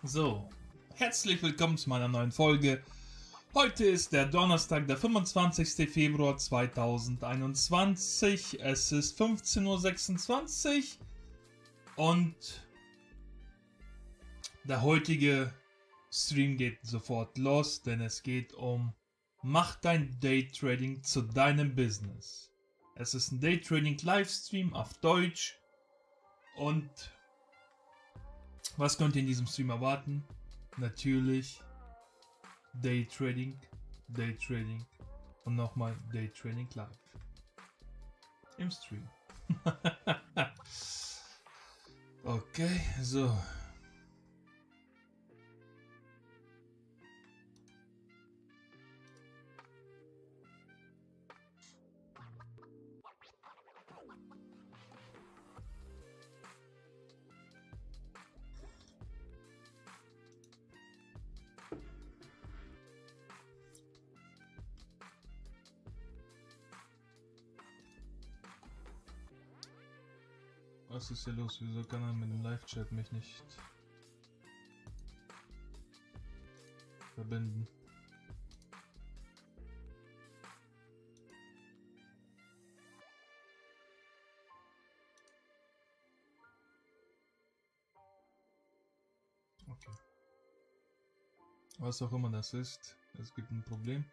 So, herzlich willkommen zu meiner neuen Folge. Heute ist der Donnerstag, der 25. Februar 2021. Es ist 15:26 Uhr und der heutige Stream geht sofort los, denn es geht um Mach dein Daytrading zu deinem Business. Es ist ein Daytrading Livestream auf Deutsch und was könnt ihr in diesem Stream erwarten? Natürlich Daytrading und nochmal Daytrading live im Stream. Okay, so. Was ist hier los? Wieso kann er mit dem Live-Chat mich nicht verbinden? Okay. Was auch immer das ist, es gibt ein Problem.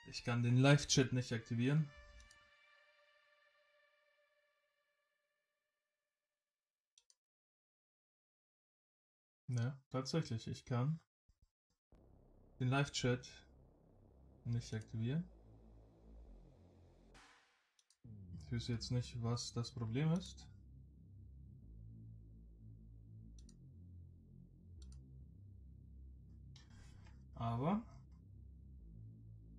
Ich kann den Live-Chat nicht aktivieren. Ja, tatsächlich, ich kann den Live-Chat nicht aktivieren. Ich wüsste jetzt nicht, was das Problem ist. Aber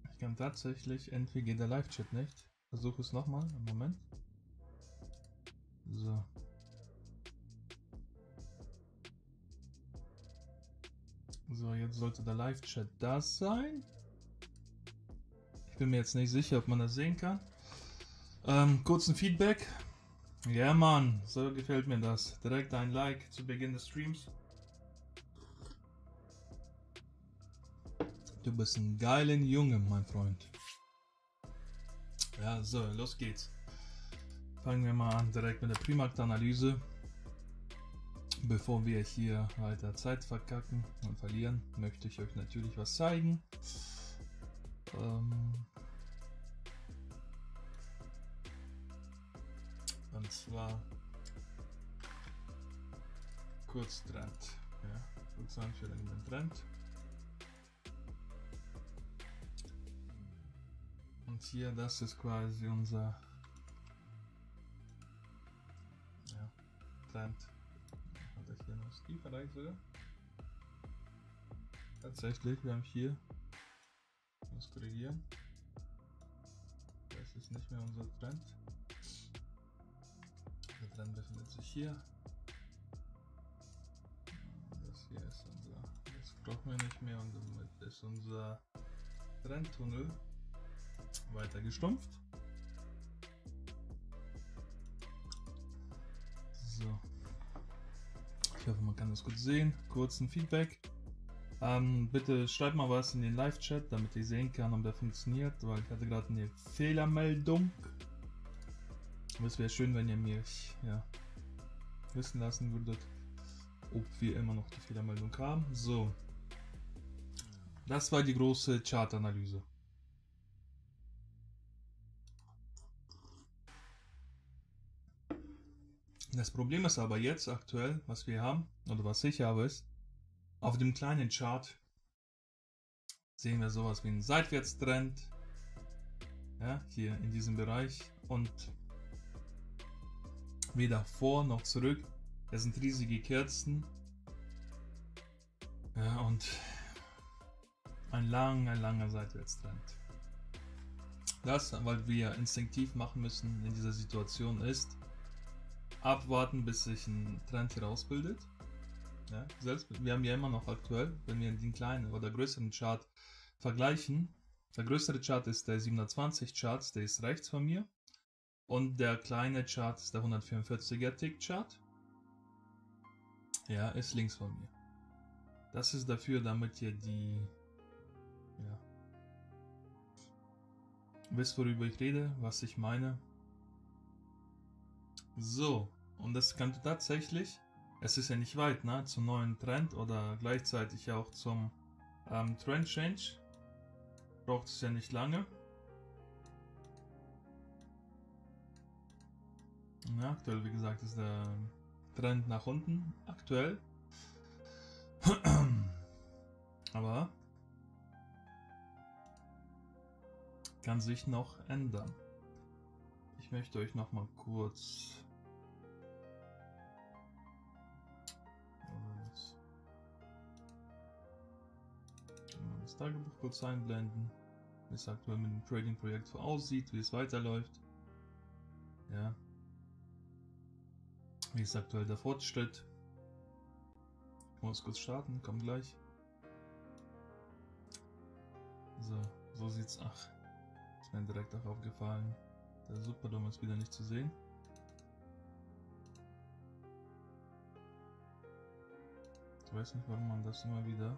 ich kann tatsächlich, entweder geht der Live-Chat nicht. Versuche es nochmal, einen Moment. So. So, jetzt sollte der Live-Chat da sein. Ich bin mir jetzt nicht sicher, ob man das sehen kann. Kurzen Feedback. Ja, Mann, so gefällt mir das. Direkt ein Like zu Beginn des Streams. Du bist ein geiler Junge, mein Freund. Ja, so, los geht's. Fangen wir mal an direkt mit der Primarkt-Analyse. Bevor wir hier weiter Zeit verkacken und verlieren, möchte ich euch natürlich was zeigen. Und zwar Kurztrend. Ja, Kurzeinführung in den Trend. Und hier, das ist quasi unser Trend. Hat er hier noch das Kieferreich sogar? Tatsächlich, wir haben hier das korrigieren. Das ist nicht mehr unser Trend. Der Trend befindet sich hier. Das hier ist unser. Das brauchen wir nicht mehr und damit ist unser Trendtunnel weiter gestumpft. So. Ich hoffe, man kann das gut sehen. Kurzen Feedback. Bitte schreibt mal was in den Live-Chat, damit ich sehen kann, ob der funktioniert, weil ich hatte gerade eine Fehlermeldung. Es wäre schön, wenn ihr mich wissen lassen würdet, ob wir immer noch die Fehlermeldung haben. So. Das war die große Chartanalyse. Das Problem ist aber jetzt aktuell, was wir haben, oder was ich habe, ist, auf dem kleinen Chart sehen wir sowas wie einen Seitwärtstrend, ja, hier in diesem Bereich und weder vor noch zurück. Es sind riesige Kerzen, ja, und ein langer Seitwärtstrend. Das, weil wir instinktiv machen müssen in dieser Situation ist, abwarten, bis sich ein Trend herausbildet. Ja, selbst wir haben ja immer noch aktuell, wenn wir den kleinen oder größeren Chart vergleichen, der größere Chart ist der 720 Chart, der ist rechts von mir, und der kleine Chart ist der 144er Tick Chart. Ja, ist links von mir. Das ist dafür, damit ihr die... Ja. Wisst, worüber ich rede, was ich meine. So, und das kann tatsächlich... Es ist ja nicht weit, ne? Zum neuen Trend oder gleichzeitig auch zum Trend Change. Braucht es ja nicht lange. Ja, aktuell, wie gesagt, ist der Trend nach unten. Aktuell. Aber kann sich noch ändern. Ich möchte euch noch mal kurz das Tagebuch kurz einblenden, wie es aktuell mit dem Trading-Projekt so aussieht, wie es weiterläuft. Ja. Wie ist aktuell der Fortschritt? Ich muss kurz starten, kommt gleich. So sieht's. Ach, ist mir direkt auch aufgefallen. Der Superdome ist wieder nicht zu sehen. Ich weiß nicht, warum man das immer wieder.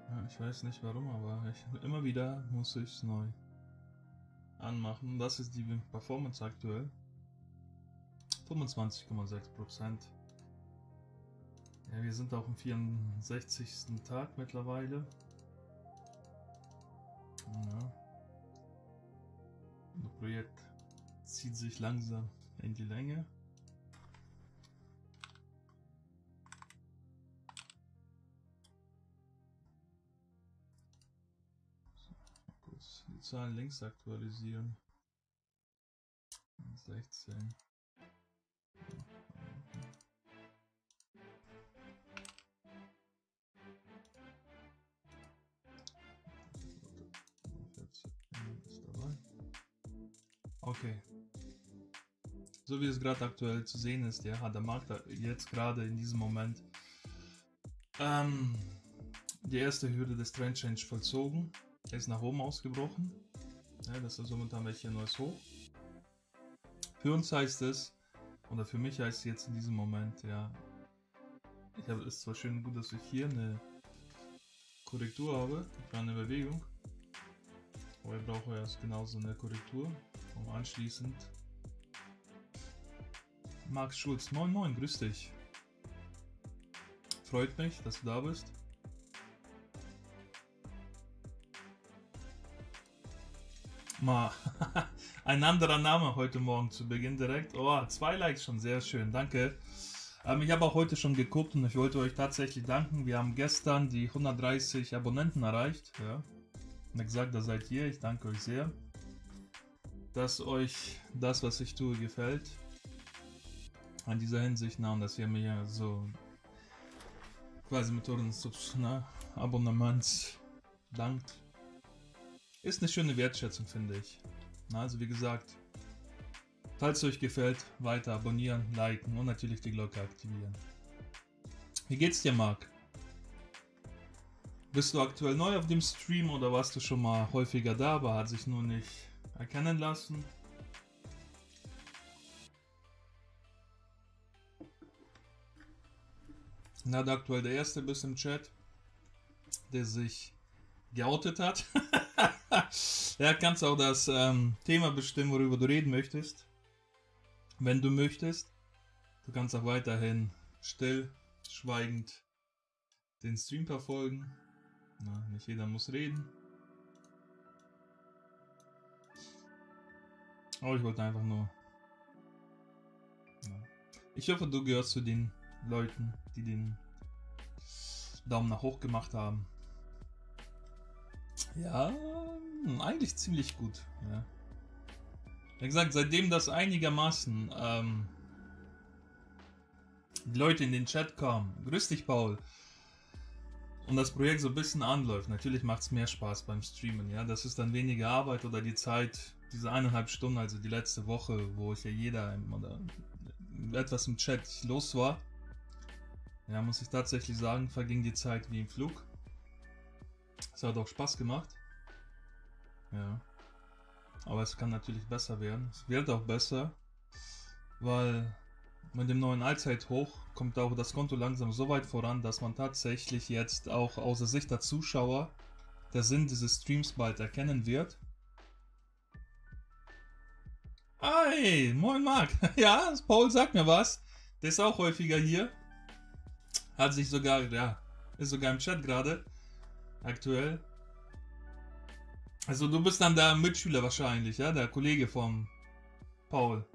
Ja, ich weiß nicht warum, aber immer wieder muss ich es neu anmachen. Das ist die Performance aktuell. 25,6%. Ja, wir sind auf dem 64. Tag mittlerweile. Ja. Das Projekt zieht sich langsam in die Länge. Kurz die Zahlen links aktualisieren. 16. Okay. So wie es gerade aktuell zu sehen ist, ja, hat der Markt jetzt gerade in diesem Moment die erste Hürde des Trend Change vollzogen. Er ist nach oben ausgebrochen. Ja, das ist somit haben wir hier ein neues Hoch. Für uns heißt es, oder für mich heißt es jetzt in diesem Moment, ja, es ist zwar schön gut, dass ich hier eine Korrektur habe, eine Bewegung, aber ich brauche erst genauso eine Korrektur, um anschließend. Max Schulz, moin moin, grüß dich. Freut mich, dass du da bist. Mal ein anderer Name heute Morgen zu Beginn direkt. Oh, 2 Likes schon, sehr schön, danke. Ich habe auch heute schon geguckt und ich wollte euch tatsächlich danken. Wir haben gestern die 130 Abonnenten erreicht. Ja. Und gesagt, da seid ihr. Ich danke euch sehr, dass euch das, was ich tue, gefällt. In dieser Hinsicht, und dass ihr mir so quasi mit euren Abonnements dankt. Ist eine schöne Wertschätzung, finde ich. Also wie gesagt, falls es euch gefällt, weiter abonnieren, liken und natürlich die Glocke aktivieren. Wie geht's dir, Marc? Bist du aktuell neu auf dem Stream oder warst du schon mal häufiger da, aber hat sich nur nicht erkennen lassen? Na, da aktuell der erste bist im Chat, der sich geoutet hat. Ja, kannst auch das Thema bestimmen, worüber du reden möchtest. Wenn du möchtest. Du kannst auch weiterhin still, schweigend den Stream verfolgen. Na, nicht jeder muss reden. Aber ich wollte einfach nur... Ja. Ich hoffe, du gehörst zu den Leuten, die den Daumen nach hoch gemacht haben. Ja, eigentlich ziemlich gut. Ja. Wie gesagt, seitdem das einigermaßen die Leute in den Chat kommen, grüß dich Paul, und das Projekt so ein bisschen anläuft, natürlich macht es mehr Spaß beim Streamen, ja, das ist dann weniger Arbeit oder die Zeit, diese 1,5 Stunden, also die letzte Woche, wo ich ja oder etwas im Chat los war, ja, muss ich tatsächlich sagen, verging die Zeit wie im Flug. Es hat auch Spaß gemacht. Ja. Aber es kann natürlich besser werden. Es wird auch besser, weil mit dem neuen Allzeithoch kommt auch das Konto langsam so weit voran, dass man tatsächlich jetzt auch aus der Sicht der Zuschauer der Sinn dieses Streams bald erkennen wird. Hi, moin Marc. Ja, Paul sagt mir was. Der ist auch häufiger hier. Hat sich sogar, ja, ist sogar im Chat gerade. Aktuell. Also du bist dann der Mitschüler wahrscheinlich, ja? Der Kollege vom Paul.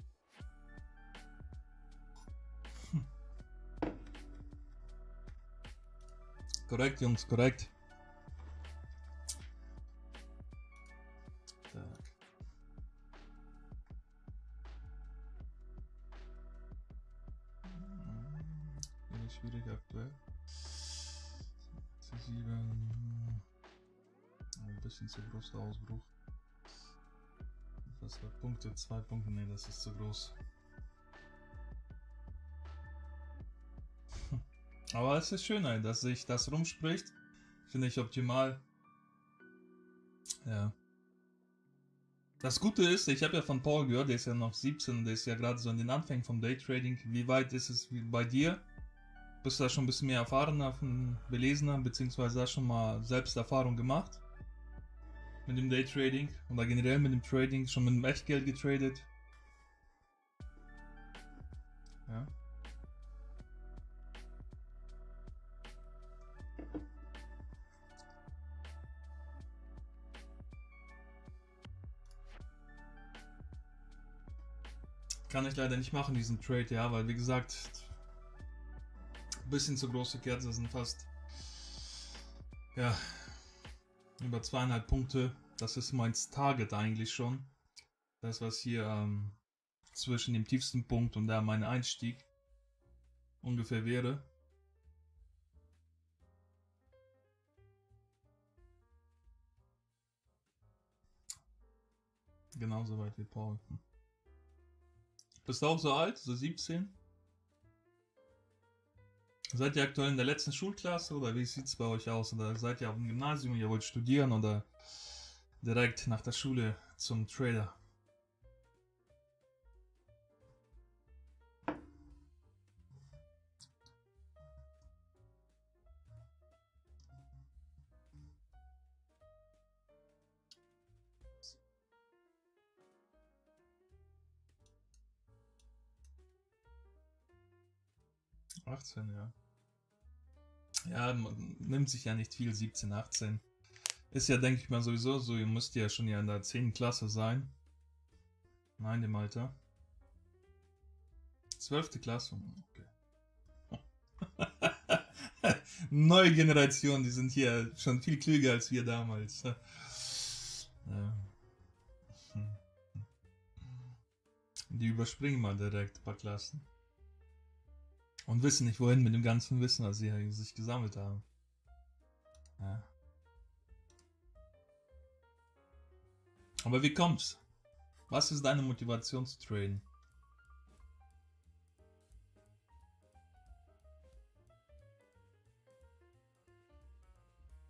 Korrekt, Jungs, korrekt. Schwierig aktuell. 7. Ein bisschen zu groß der Ausbruch. Was war Punkte? 2 Punkte? Ne, das ist zu groß. Aber es ist schön, dass sich das rumspricht. Finde ich optimal. Ja. Das Gute ist, ich habe ja von Paul gehört, der ist ja noch 17, der ist ja gerade so in den Anfängen vom Daytrading. Wie weit ist es bei dir? Bist du da schon ein bisschen mehr erfahrener, belesener, beziehungsweise hast schon mal selbst Erfahrung gemacht? Mit dem Daytrading oder generell mit dem Trading, schon mit dem Echtgeld getradet? Ja. Kann ich leider nicht machen, diesen Trade, ja, weil wie gesagt, ein bisschen zu große Kerzen sind fast, ja, über 2,5 Punkte. Das ist mein Target eigentlich schon. Das, was hier zwischen dem tiefsten Punkt und da mein Einstieg ungefähr wäre. Genauso weit wie Paul. Bist du auch so alt, so 17? Seid ihr aktuell in der letzten Schulklasse oder wie sieht es bei euch aus? Oder seid ihr auf dem Gymnasium, ihr wollt studieren oder direkt nach der Schule zum Trader? Ja. 18, ja. Ja, man nimmt sich ja nicht viel, 17, 18. Ist ja, denke ich mal, sowieso so, ihr müsst ja schon in der 10. Klasse sein. Nein, dem Alter. 12. Klasse, okay. Neue Generation, die sind hier schon viel klüger als wir damals. Ja. Die überspringen mal direkt ein paar Klassen. Und wissen nicht, wohin mit dem ganzen Wissen, was sie sich gesammelt haben. Ja. Aber wie kommt's? Was ist deine Motivation zu traden?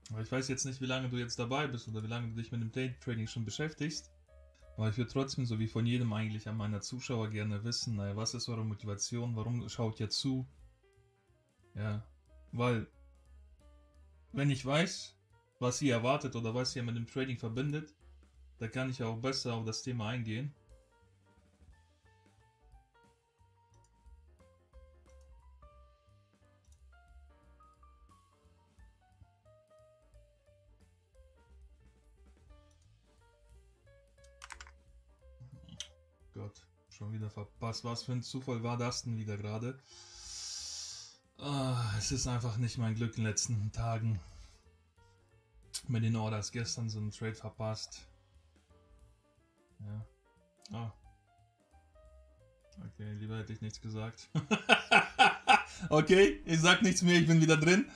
Aber ich weiß jetzt nicht, wie lange du jetzt dabei bist oder wie lange du dich mit dem Daytrading schon beschäftigst. Aber ich würde trotzdem, so wie von jedem eigentlich an meiner Zuschauer gerne wissen, naja, was ist eure Motivation, warum schaut ihr zu? Ja, weil, wenn ich weiß, was ihr erwartet oder was ihr mit dem Trading verbindet, da kann ich auch besser auf das Thema eingehen. Gott, schon wieder verpasst. Was für ein Zufall war das denn wieder gerade? Es ist einfach nicht mein Glück in den letzten Tagen. Mit den Orders gestern so einen Trade verpasst. Ja. Ah. Okay, lieber hätte ich nichts gesagt. Okay, ich sag nichts mehr, ich bin wieder drin.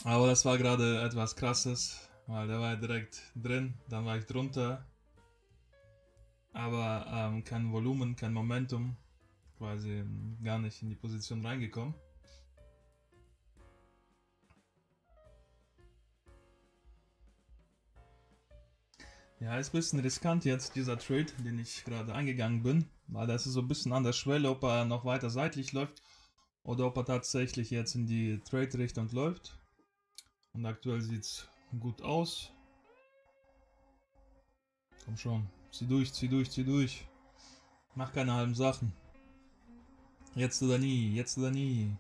Aber das war gerade etwas krasses, weil der war direkt drin, dann war ich drunter. Aber kein Volumen, kein Momentum, quasi gar nicht in die Position reingekommen. Ja, ist ein bisschen riskant jetzt, dieser Trade, den ich gerade eingegangen bin, weil das ist so ein bisschen an der Schwelle, ob er noch weiter seitlich läuft oder ob er tatsächlich jetzt in die Trade-Richtung läuft. Und aktuell sieht es gut aus. Komm schon, zieh durch, zieh durch, zieh durch. Mach keine halben Sachen. Jetzt oder nie, jetzt oder nie.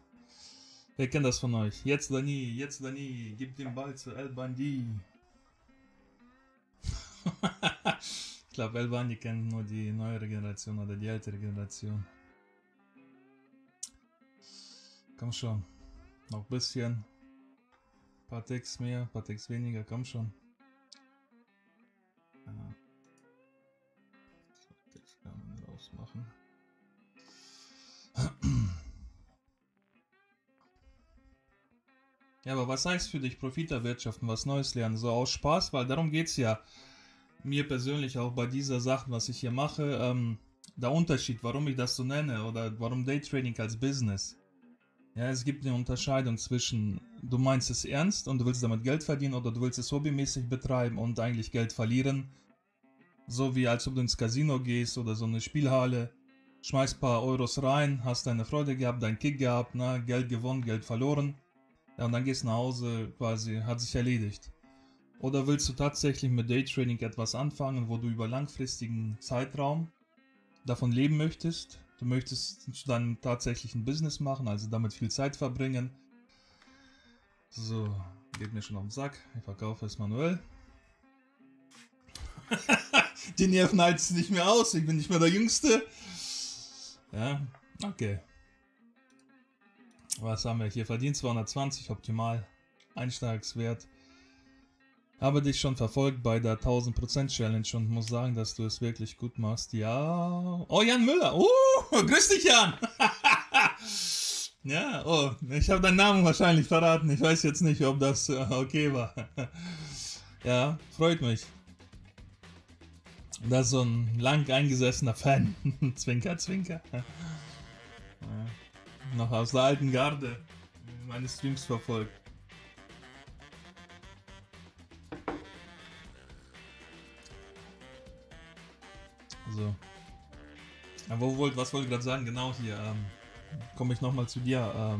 Wer kennt das von euch? Jetzt oder nie, jetzt oder nie. Gib den Ball zu El Bandi. Ich glaube, El Bandi kennt nur die neuere Generation oder die ältere Generation. Komm schon. Noch ein bisschen. Ein paar Ticks mehr, ein paar Ticks weniger. Komm schon. Ja. 2 Ticks kann man rausmachen. Ja, aber was heißt für dich Profit erwirtschaften, was Neues lernen? So aus Spaß, weil darum geht es ja mir persönlich auch bei dieser Sache, was ich hier mache. Der Unterschied, warum ich das so nenne oder warum Daytrading als Business. Ja, es gibt eine Unterscheidung zwischen, du meinst es ernst und du willst damit Geld verdienen oder du willst es hobbymäßig betreiben und eigentlich Geld verlieren. So wie als ob du ins Casino gehst oder so eine Spielhalle, schmeißt ein paar Euros rein, hast deine Freude gehabt, deinen Kick gehabt, ne? Geld gewonnen, Geld verloren. Ja, und dann gehst du nach Hause, quasi, hat sich erledigt. Oder willst du tatsächlich mit Daytrading etwas anfangen, wo du über langfristigen Zeitraum davon leben möchtest? Du möchtest zu deinem tatsächlichen Business machen, also damit viel Zeit verbringen. So, geht mir schon auf den Sack. Ich verkaufe es manuell. Die Nerven halten nicht mehr aus, ich bin nicht mehr der Jüngste. Ja, okay. Was haben wir hier verdient? 220 optimal. Einsteigswert. Habe dich schon verfolgt bei der 1000% Challenge und muss sagen, dass du es wirklich gut machst. Ja. Oh, Jan Müller. Grüß dich, Jan. Ja, oh, ich habe deinen Namen wahrscheinlich verraten. Ich weiß jetzt nicht, ob das okay war. Ja, freut mich. Das ist so ein lang eingesessener Fan. Zwinker, zwinker. Ja. Noch aus der alten Garde meine Streams verfolgt. So. Aber was wollte ich gerade sagen? Genau hier. Komme ich nochmal zu dir,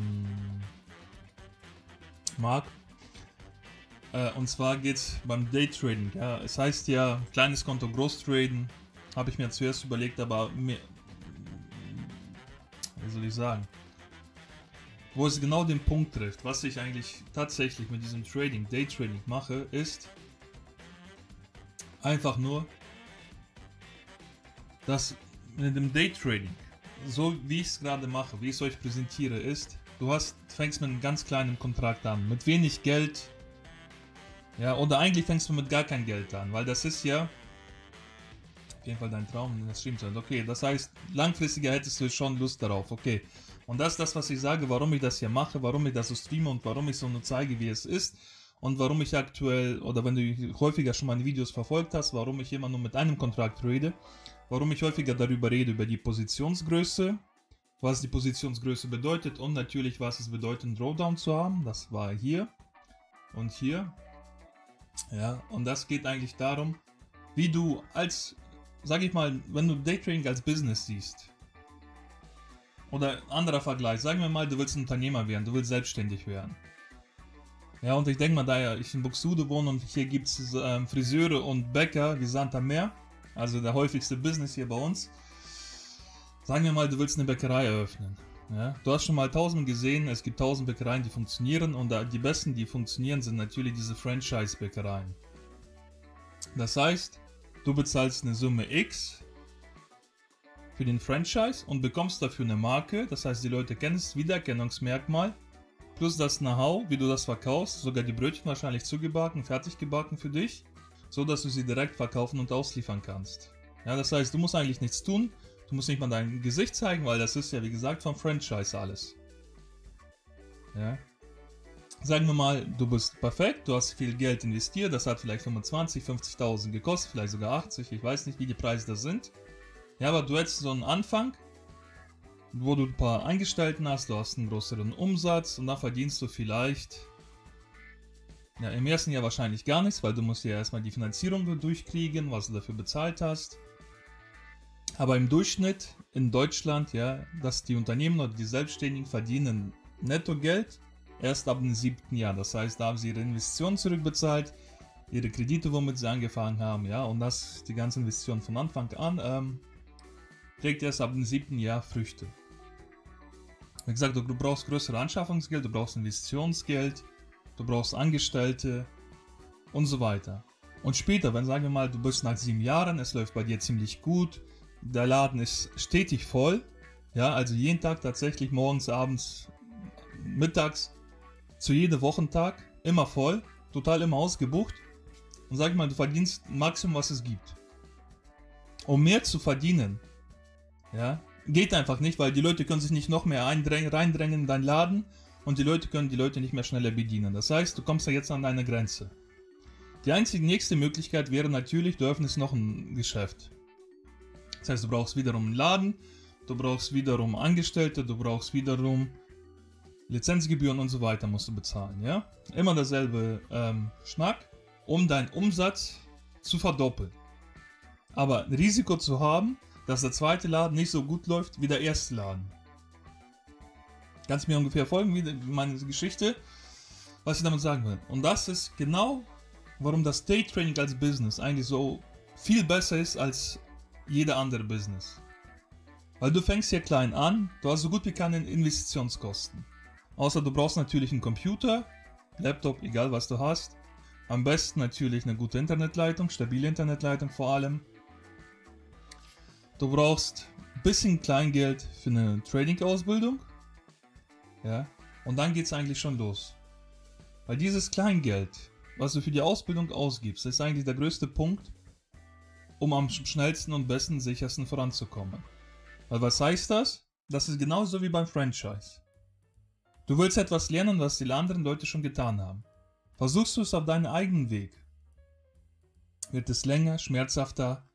Marc. Und zwar geht es beim Daytrading. Ja, es heißt ja, kleines Konto, groß traden. Habe ich mir zuerst überlegt, aber wie soll ich sagen? Wo es genau den Punkt trifft, was ich eigentlich tatsächlich mit diesem Trading, Daytrading mache, ist einfach nur, dass mit dem Daytrading, so wie ich es gerade mache, wie ich es euch präsentiere, ist, fängst mit einem ganz kleinen Kontrakt an, mit wenig Geld, ja, oder eigentlich fängst du mit gar kein Geld an, weil das ist ja auf jeden Fall dein Traum, das stimmt halt. Okay, das heißt, langfristiger hättest du schon Lust darauf, okay. Und das ist das, was ich sage, warum ich das hier mache, warum ich das so streame und warum ich so nur zeige, wie es ist. Und warum ich aktuell, oder wenn du häufiger schon meine Videos verfolgt hast, warum ich immer nur mit einem Kontrakt rede. Warum ich häufiger darüber rede, über die Positionsgröße. Was die Positionsgröße bedeutet und natürlich, was es bedeutet, einen Drawdown zu haben. Das war hier und hier. Ja, und das geht eigentlich darum, wie du als, sag ich mal, wenn du Daytrading als Business siehst. Oder anderer Vergleich, sagen wir mal, du willst ein Unternehmer werden, du willst selbstständig werden. Ja, und ich denke mal, da ja ich in Buxtehude wohne und hier gibt es Friseure und Bäcker wie Sand am Meer, also der häufigste Business hier bei uns. Sagen wir mal, du willst eine Bäckerei eröffnen. Ja, du hast schon mal 1000 gesehen, es gibt 1000 Bäckereien, die funktionieren und die besten, die funktionieren, sind natürlich diese Franchise-Bäckereien. Das heißt, du bezahlst eine Summe X für den Franchise und bekommst dafür eine Marke, das heißt, die Leute kennen es, Wiedererkennungsmerkmal, plus das Know-how, wie du das verkaufst, sogar die Brötchen wahrscheinlich zugebacken, fertig gebacken für dich, so dass du sie direkt verkaufen und ausliefern kannst. Ja, das heißt, du musst eigentlich nichts tun, du musst nicht mal dein Gesicht zeigen, weil das ist ja wie gesagt vom Franchise alles. Ja. Sagen wir mal, du bist perfekt, du hast viel Geld investiert, das hat vielleicht 25.000, 50.000 gekostet, vielleicht sogar 80, ich weiß nicht, wie die Preise da sind. Ja, aber du hättest so einen Anfang, wo du ein paar Eingestellten hast, du hast einen größeren Umsatz und da verdienst du vielleicht Ja, im ersten Jahr wahrscheinlich gar nichts, weil du musst ja erstmal die Finanzierung durchkriegen, was du dafür bezahlt hast. Aber im Durchschnitt in Deutschland, ja, dass die Unternehmen oder die Selbstständigen verdienen Nettogeld erst ab dem 7. Jahr. Das heißt, da haben sie ihre Investitionen zurückbezahlt, ihre Kredite, womit sie angefangen haben, ja, und das, die ganze Investition von Anfang an, trägt erst ab dem 7. Jahr Früchte. Wie gesagt, du brauchst größere Anschaffungsgeld, du brauchst Investitionsgeld, du brauchst Angestellte und so weiter. Und später, wenn, sagen wir mal, du bist nach 7 Jahren, es läuft bei dir ziemlich gut, der Laden ist stetig voll, ja, also jeden Tag tatsächlich morgens, abends, mittags, zu jedem Wochentag, immer voll, total immer ausgebucht. Und sag ich mal, du verdienst Maximum, was es gibt. Um mehr zu verdienen, ja, geht einfach nicht, weil die Leute können sich nicht noch mehr reindrängen in deinen Laden und die Leute können die Leute nicht mehr schneller bedienen. Das heißt, du kommst ja jetzt an deine Grenze. Die einzige nächste Möglichkeit wäre natürlich, du öffnest noch ein Geschäft. Das heißt, du brauchst wiederum einen Laden, du brauchst wiederum Angestellte, du brauchst wiederum Lizenzgebühren und so weiter musst du bezahlen, ja? Immer derselbe Schnack, um deinen Umsatz zu verdoppeln. Aber ein Risiko zu haben, dass der zweite Laden nicht so gut läuft wie der erste Laden. Kannst du mir ungefähr folgen, wie meine Geschichte, was ich damit sagen will. Und das ist genau, warum das Daytrading als Business eigentlich so viel besser ist als jeder andere Business. Weil du fängst hier klein an, du hast so gut wie keine Investitionskosten. Außer du brauchst natürlich einen Computer, Laptop, egal was du hast. Am besten natürlich eine gute Internetleitung, stabile Internetleitung vor allem. Du brauchst ein bisschen Kleingeld für eine Trading-Ausbildung. Ja, und dann geht es eigentlich schon los. Weil dieses Kleingeld, was du für die Ausbildung ausgibst, ist eigentlich der größte Punkt, um am schnellsten und besten, sichersten voranzukommen. Weil was heißt das? Das ist genauso wie beim Franchise. Du willst etwas lernen, was die anderen Leute schon getan haben. Versuchst du es auf deinen eigenen Weg, wird es länger, schmerzhafter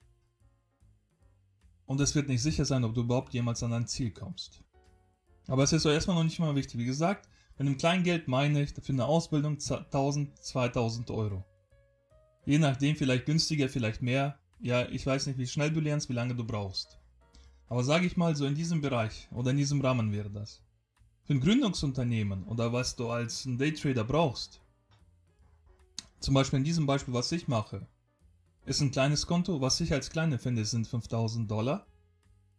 und es wird nicht sicher sein, ob du überhaupt jemals an dein Ziel kommst. Aber es ist so erstmal noch nicht mal wichtig. Wie gesagt, mit einem Kleingeld meine ich für eine Ausbildung 1000, 2000 Euro. Je nachdem, vielleicht günstiger, vielleicht mehr. Ja, ich weiß nicht, wie schnell du lernst, wie lange du brauchst. Aber sage ich mal, so in diesem Bereich oder in diesem Rahmen wäre das. Für ein Gründungsunternehmen oder was du als ein Daytrader brauchst, zum Beispiel in diesem Beispiel, was ich mache, ist ein kleines Konto, was ich als klein finde, sind $5000.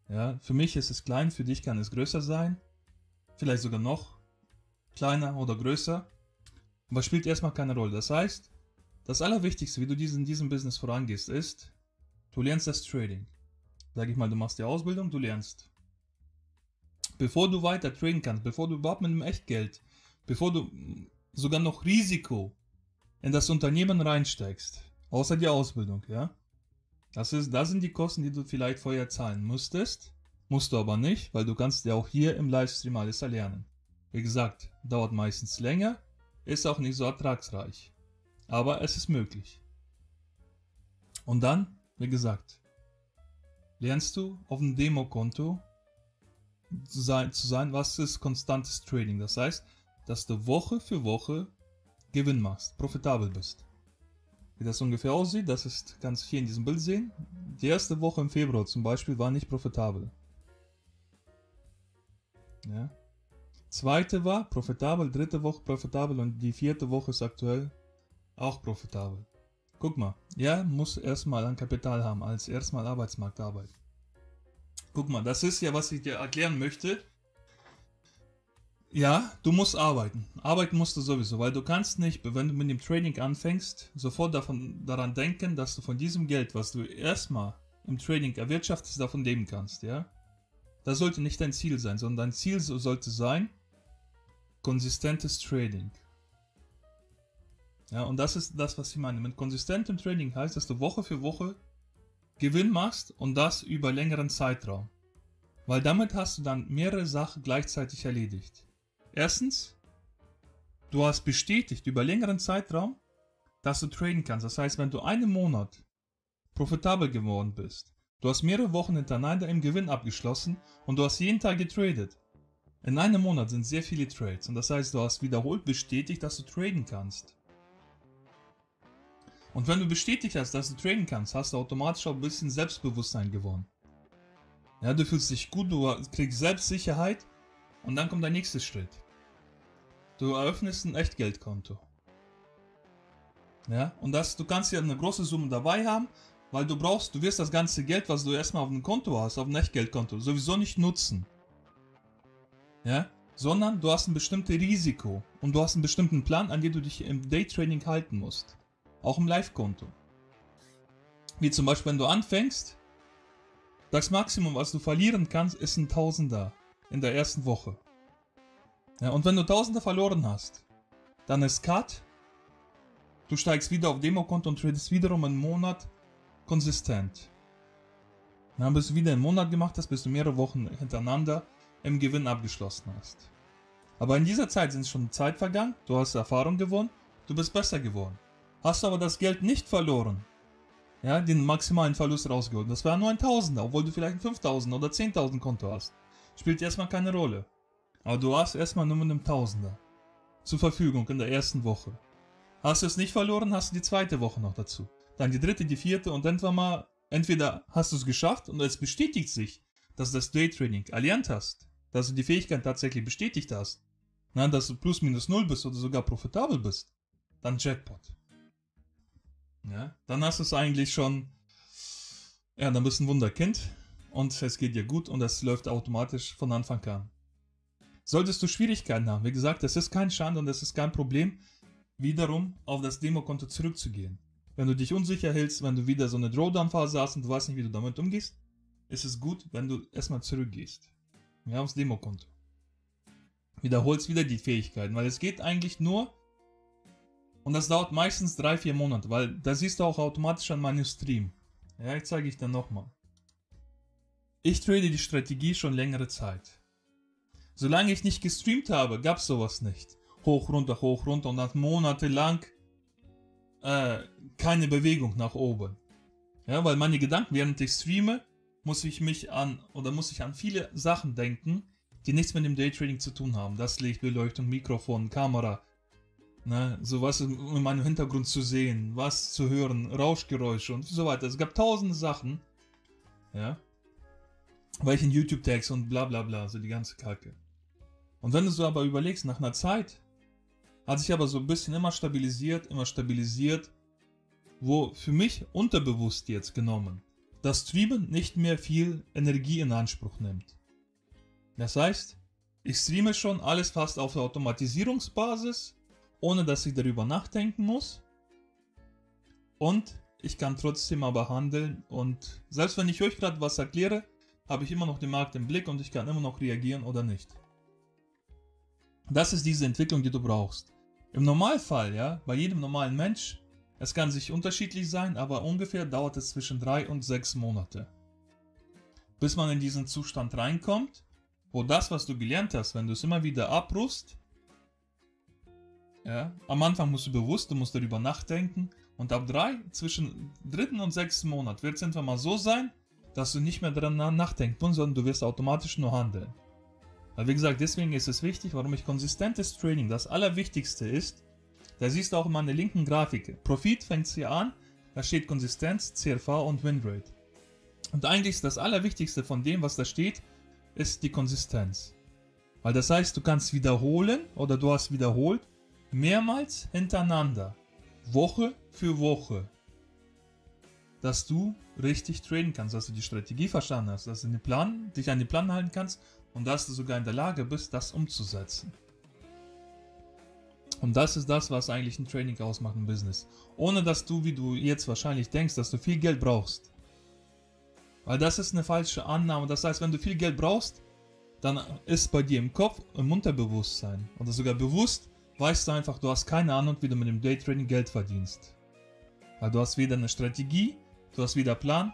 Ja, für mich ist es klein, für dich kann es größer sein, vielleicht sogar noch kleiner oder größer, aber spielt erstmal keine Rolle. Das heißt, das Allerwichtigste, wie du in diesem Business vorangehst, ist, du lernst das Trading. Sag ich mal, du machst die Ausbildung, du lernst. Bevor du weiter traden kannst, bevor du überhaupt mit dem Echtgeld, bevor du sogar noch Risiko in das Unternehmen reinsteigst, außer die Ausbildung, ja, das sind die Kosten, die du vielleicht vorher zahlen müsstest, musst du aber nicht, weil du kannst ja auch hier im Livestream alles erlernen. Wie gesagt, dauert meistens länger, ist auch nicht so ertragsreich, aber es ist möglich. Und dann, wie gesagt, lernst du auf dem Demokonto zu sein, was ist konstantes Trading. Das heißt, dass du Woche für Woche Gewinn machst, profitabel bist. Wie das ungefähr aussieht, kannst du hier in diesem Bild sehen. Die erste Woche im Februar zum Beispiel war nicht profitabel. Ja. Zweite war profitabel, dritte Woche profitabel und die vierte Woche ist aktuell auch profitabel. Guck mal, ja, muss erstmal ein Kapital haben, als erstmal Arbeitsmarktarbeit. Guck mal, das ist ja, was ich dir erklären möchte. Ja, du musst arbeiten. Arbeiten musst du sowieso, weil du kannst nicht, wenn du mit dem Trading anfängst, sofort daran denken, dass du von diesem Geld, was du erstmal im Trading erwirtschaftest, davon leben kannst, ja. Das sollte nicht dein Ziel sein, sondern dein Ziel sollte sein, konsistentes Trading. Ja, und das ist das, was ich meine. Mit konsistentem Trading heißt, dass du Woche für Woche Gewinn machst und das über längeren Zeitraum. Weil damit hast du dann mehrere Sachen gleichzeitig erledigt. Erstens, du hast bestätigt über längeren Zeitraum, dass du traden kannst. Das heißt, wenn du einen Monat profitabel geworden bist, du hast mehrere Wochen hintereinander im Gewinn abgeschlossen und du hast jeden Tag getradet. In einem Monat sind sehr viele Trades und das heißt, du hast wiederholt bestätigt, dass du traden kannst. Und wenn du bestätigt hast, dass du traden kannst, hast du automatisch auch ein bisschen Selbstbewusstsein gewonnen. Ja, du fühlst dich gut, du kriegst Selbstsicherheit und dann kommt der nächste Schritt. Du eröffnest ein Echtgeldkonto. Ja, und du kannst ja eine große Summe dabei haben, weil du wirst das ganze Geld, was du erstmal auf dem Konto hast, auf dem Echtgeldkonto, sowieso nicht nutzen. Ja, sondern du hast ein bestimmtes Risiko und du hast einen bestimmten Plan, an den du dich im Daytrading halten musst. Auch im Live-Konto. Wie zum Beispiel, wenn du anfängst, das Maximum, was du verlieren kannst, ist ein Tausender in der ersten Woche. Ja, und wenn du Tausender verloren hast, dann ist Cut, du steigst wieder auf Demokonto und tradest wiederum einen Monat konsistent. Dann bis du wieder einen Monat gemacht hast, bis du mehrere Wochen hintereinander im Gewinn abgeschlossen hast. Aber in dieser Zeit sind schon Zeit vergangen, du hast Erfahrung gewonnen, du bist besser geworden. Hast aber das Geld nicht verloren, ja, den maximalen Verlust rausgeholt. Das war nur ein Tausender, obwohl du vielleicht ein 5000 oder 10.000 Konto hast. Spielt erstmal keine Rolle. Aber du hast erstmal nur mit einem Tausender zur Verfügung in der ersten Woche. Hast du es nicht verloren, hast du die zweite Woche noch dazu. Dann die dritte, die vierte und irgendwann mal, entweder hast du es geschafft und es bestätigt sich, dass du das Daytrading erlernt hast, dass du die Fähigkeit tatsächlich bestätigt hast, na, dass du plus minus null bist oder sogar profitabel bist, dann Jackpot. Ja, dann hast du es eigentlich schon, ja, dann bist du ein Wunderkind und es geht dir gut und es läuft automatisch von Anfang an. Solltest du Schwierigkeiten haben, wie gesagt, das ist kein Schande und das ist kein Problem, wiederum auf das Demokonto zurückzugehen. Wenn du dich unsicher hältst, wenn du wieder so eine Drawdown-Phase hast und du weißt nicht, wie du damit umgehst, ist es gut, wenn du erstmal zurückgehst. Ja, aufs Demokonto. Wiederholst wieder die Fähigkeiten, weil es geht eigentlich nur, und das dauert meistens 3-4 Monate, weil da siehst du auch automatisch an meinem Stream. Ja, ich zeige ich dann nochmal. Ich trade die Strategie schon längere Zeit. Solange ich nicht gestreamt habe, gab es sowas nicht. Hoch, runter und dann monatelang keine Bewegung nach oben. Ja, weil meine Gedanken, während ich streame, muss ich an viele Sachen denken, die nichts mit dem Daytrading zu tun haben. Das Licht, Beleuchtung, Mikrofon, Kamera, ne, sowas in meinem Hintergrund zu sehen, was zu hören, Rauschgeräusche und so weiter. Es gab tausende Sachen, ja, welchen YouTube-Tags und bla bla bla, so die ganze Kacke. Und wenn du so aber überlegst, nach einer Zeit hat sich aber so ein bisschen immer stabilisiert, wo für mich unterbewusst jetzt genommen das Streamen nicht mehr viel Energie in Anspruch nimmt. Das heißt, ich streame schon alles fast auf Automatisierungsbasis, ohne dass ich darüber nachdenken muss. Und ich kann trotzdem aber handeln und selbst wenn ich euch gerade was erkläre, habe ich immer noch den Markt im Blick und ich kann immer noch reagieren oder nicht. Das ist diese Entwicklung, die du brauchst. Im Normalfall, ja, bei jedem normalen Mensch, es kann sich unterschiedlich sein, aber ungefähr dauert es zwischen 3 und 6 Monate. Bis man in diesen Zustand reinkommt, wo das, was du gelernt hast, wenn du es immer wieder abrufst, ja, am Anfang musst du musst darüber nachdenken und zwischen 3. und 6. Monat wird es irgendwann mal so sein, dass du nicht mehr daran nachdenken musst, sondern du wirst automatisch nur handeln. Weil wie gesagt, deswegen ist es wichtig, warum ich konsistentes Training das Allerwichtigste ist. Da siehst du auch in meiner linken Grafik. Profit fängt hier an, da steht Konsistenz, CRV und Winrate. Und eigentlich ist das Allerwichtigste von dem, was da steht, ist die Konsistenz. Weil das heißt, du kannst wiederholen oder du hast wiederholt mehrmals hintereinander, Woche für Woche, dass du richtig traden kannst, dass du die Strategie verstanden hast, dass du dich an den Plan halten kannst und dass du sogar in der Lage bist, das umzusetzen. Und das ist das, was eigentlich ein Training ausmacht im Business. Ohne dass du, wie du jetzt wahrscheinlich denkst, dass du viel Geld brauchst. Weil das ist eine falsche Annahme. Das heißt, wenn du viel Geld brauchst, dann ist bei dir im Kopf, im Unterbewusstsein oder sogar bewusst, weißt du einfach, du hast keine Ahnung, wie du mit dem Daytrading Geld verdienst. Weil du hast weder eine Strategie, du hast weder Plan,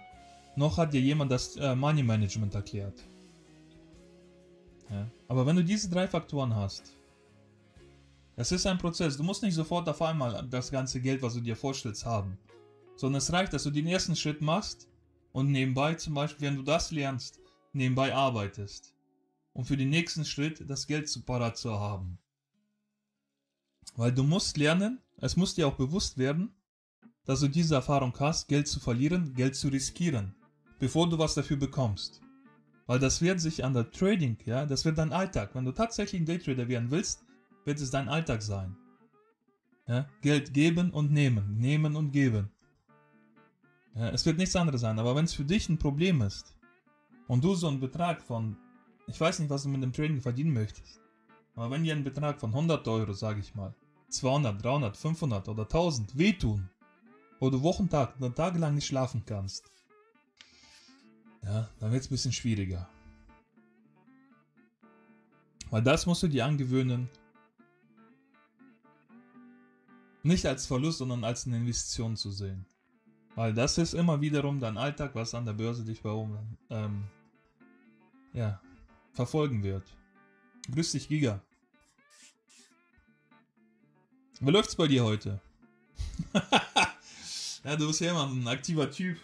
noch hat dir jemand das Money Management erklärt. Ja. Aber wenn du diese 3 Faktoren hast, es ist ein Prozess, du musst nicht sofort auf einmal das ganze Geld, was du dir vorstellst, haben. Sondern es reicht, dass du den ersten Schritt machst und nebenbei zum Beispiel, wenn du das lernst, nebenbei arbeitest. Und für den nächsten Schritt das Geld parat zu haben. Weil du musst lernen, es muss dir auch bewusst werden, dass du diese Erfahrung hast, Geld zu verlieren, Geld zu riskieren, bevor du was dafür bekommst. Weil das wird sich an der Trading, ja, das wird dein Alltag. Wenn du tatsächlich ein Daytrader werden willst, wird es dein Alltag sein. Ja? Geld geben und nehmen, nehmen und geben. Ja, es wird nichts anderes sein, aber wenn es für dich ein Problem ist und du so einen Betrag von, ich weiß nicht, was du mit dem Trading verdienen möchtest, aber wenn dir ein Betrag von 100 Euro, sage ich mal, 200, 300, 500 oder 1000 wehtun, wo du Wochentag oder tagelang nicht schlafen kannst, ja, dann wird es ein bisschen schwieriger. Weil das musst du dir angewöhnen, nicht als Verlust, sondern als eine Investition zu sehen. Weil das ist immer wiederum dein Alltag, was an der Börse dich verfolgen wird. Grüß dich, Giga. Wie läuft's bei dir heute? Ja, du bist ja immer ein aktiver Typ.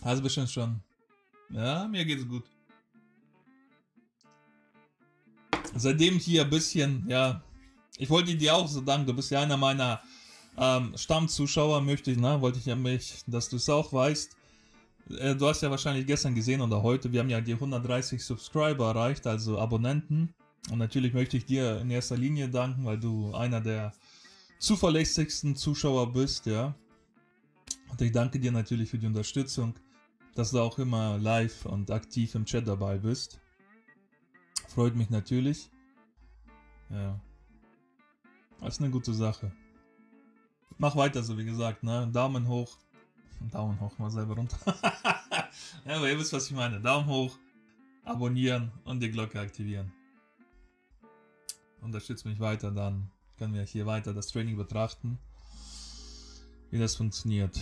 Hast bestimmt schon. Ja, mir geht's gut. Seitdem hier ein bisschen, ja, ich wollte dir auch so danken, du bist ja einer meiner Stammzuschauer, wollte ich ja dass du es auch weißt. Du hast ja wahrscheinlich gestern gesehen oder heute, wir haben ja die 130 Subscriber erreicht, also Abonnenten. Und natürlich möchte ich dir in erster Linie danken, weil du einer der zuverlässigsten Zuschauer bist, ja. Und ich danke dir natürlich für die Unterstützung, dass du auch immer live und aktiv im Chat dabei bist. Freut mich natürlich. Ja. Das ist eine gute Sache. Mach weiter so, wie gesagt, ne? Daumen hoch. Daumen hoch, mal selber runter. Ja, aber ihr wisst, was ich meine. Daumen hoch, abonnieren und die Glocke aktivieren. Unterstützt mich weiter, dann können wir hier weiter das Training betrachten, wie das funktioniert.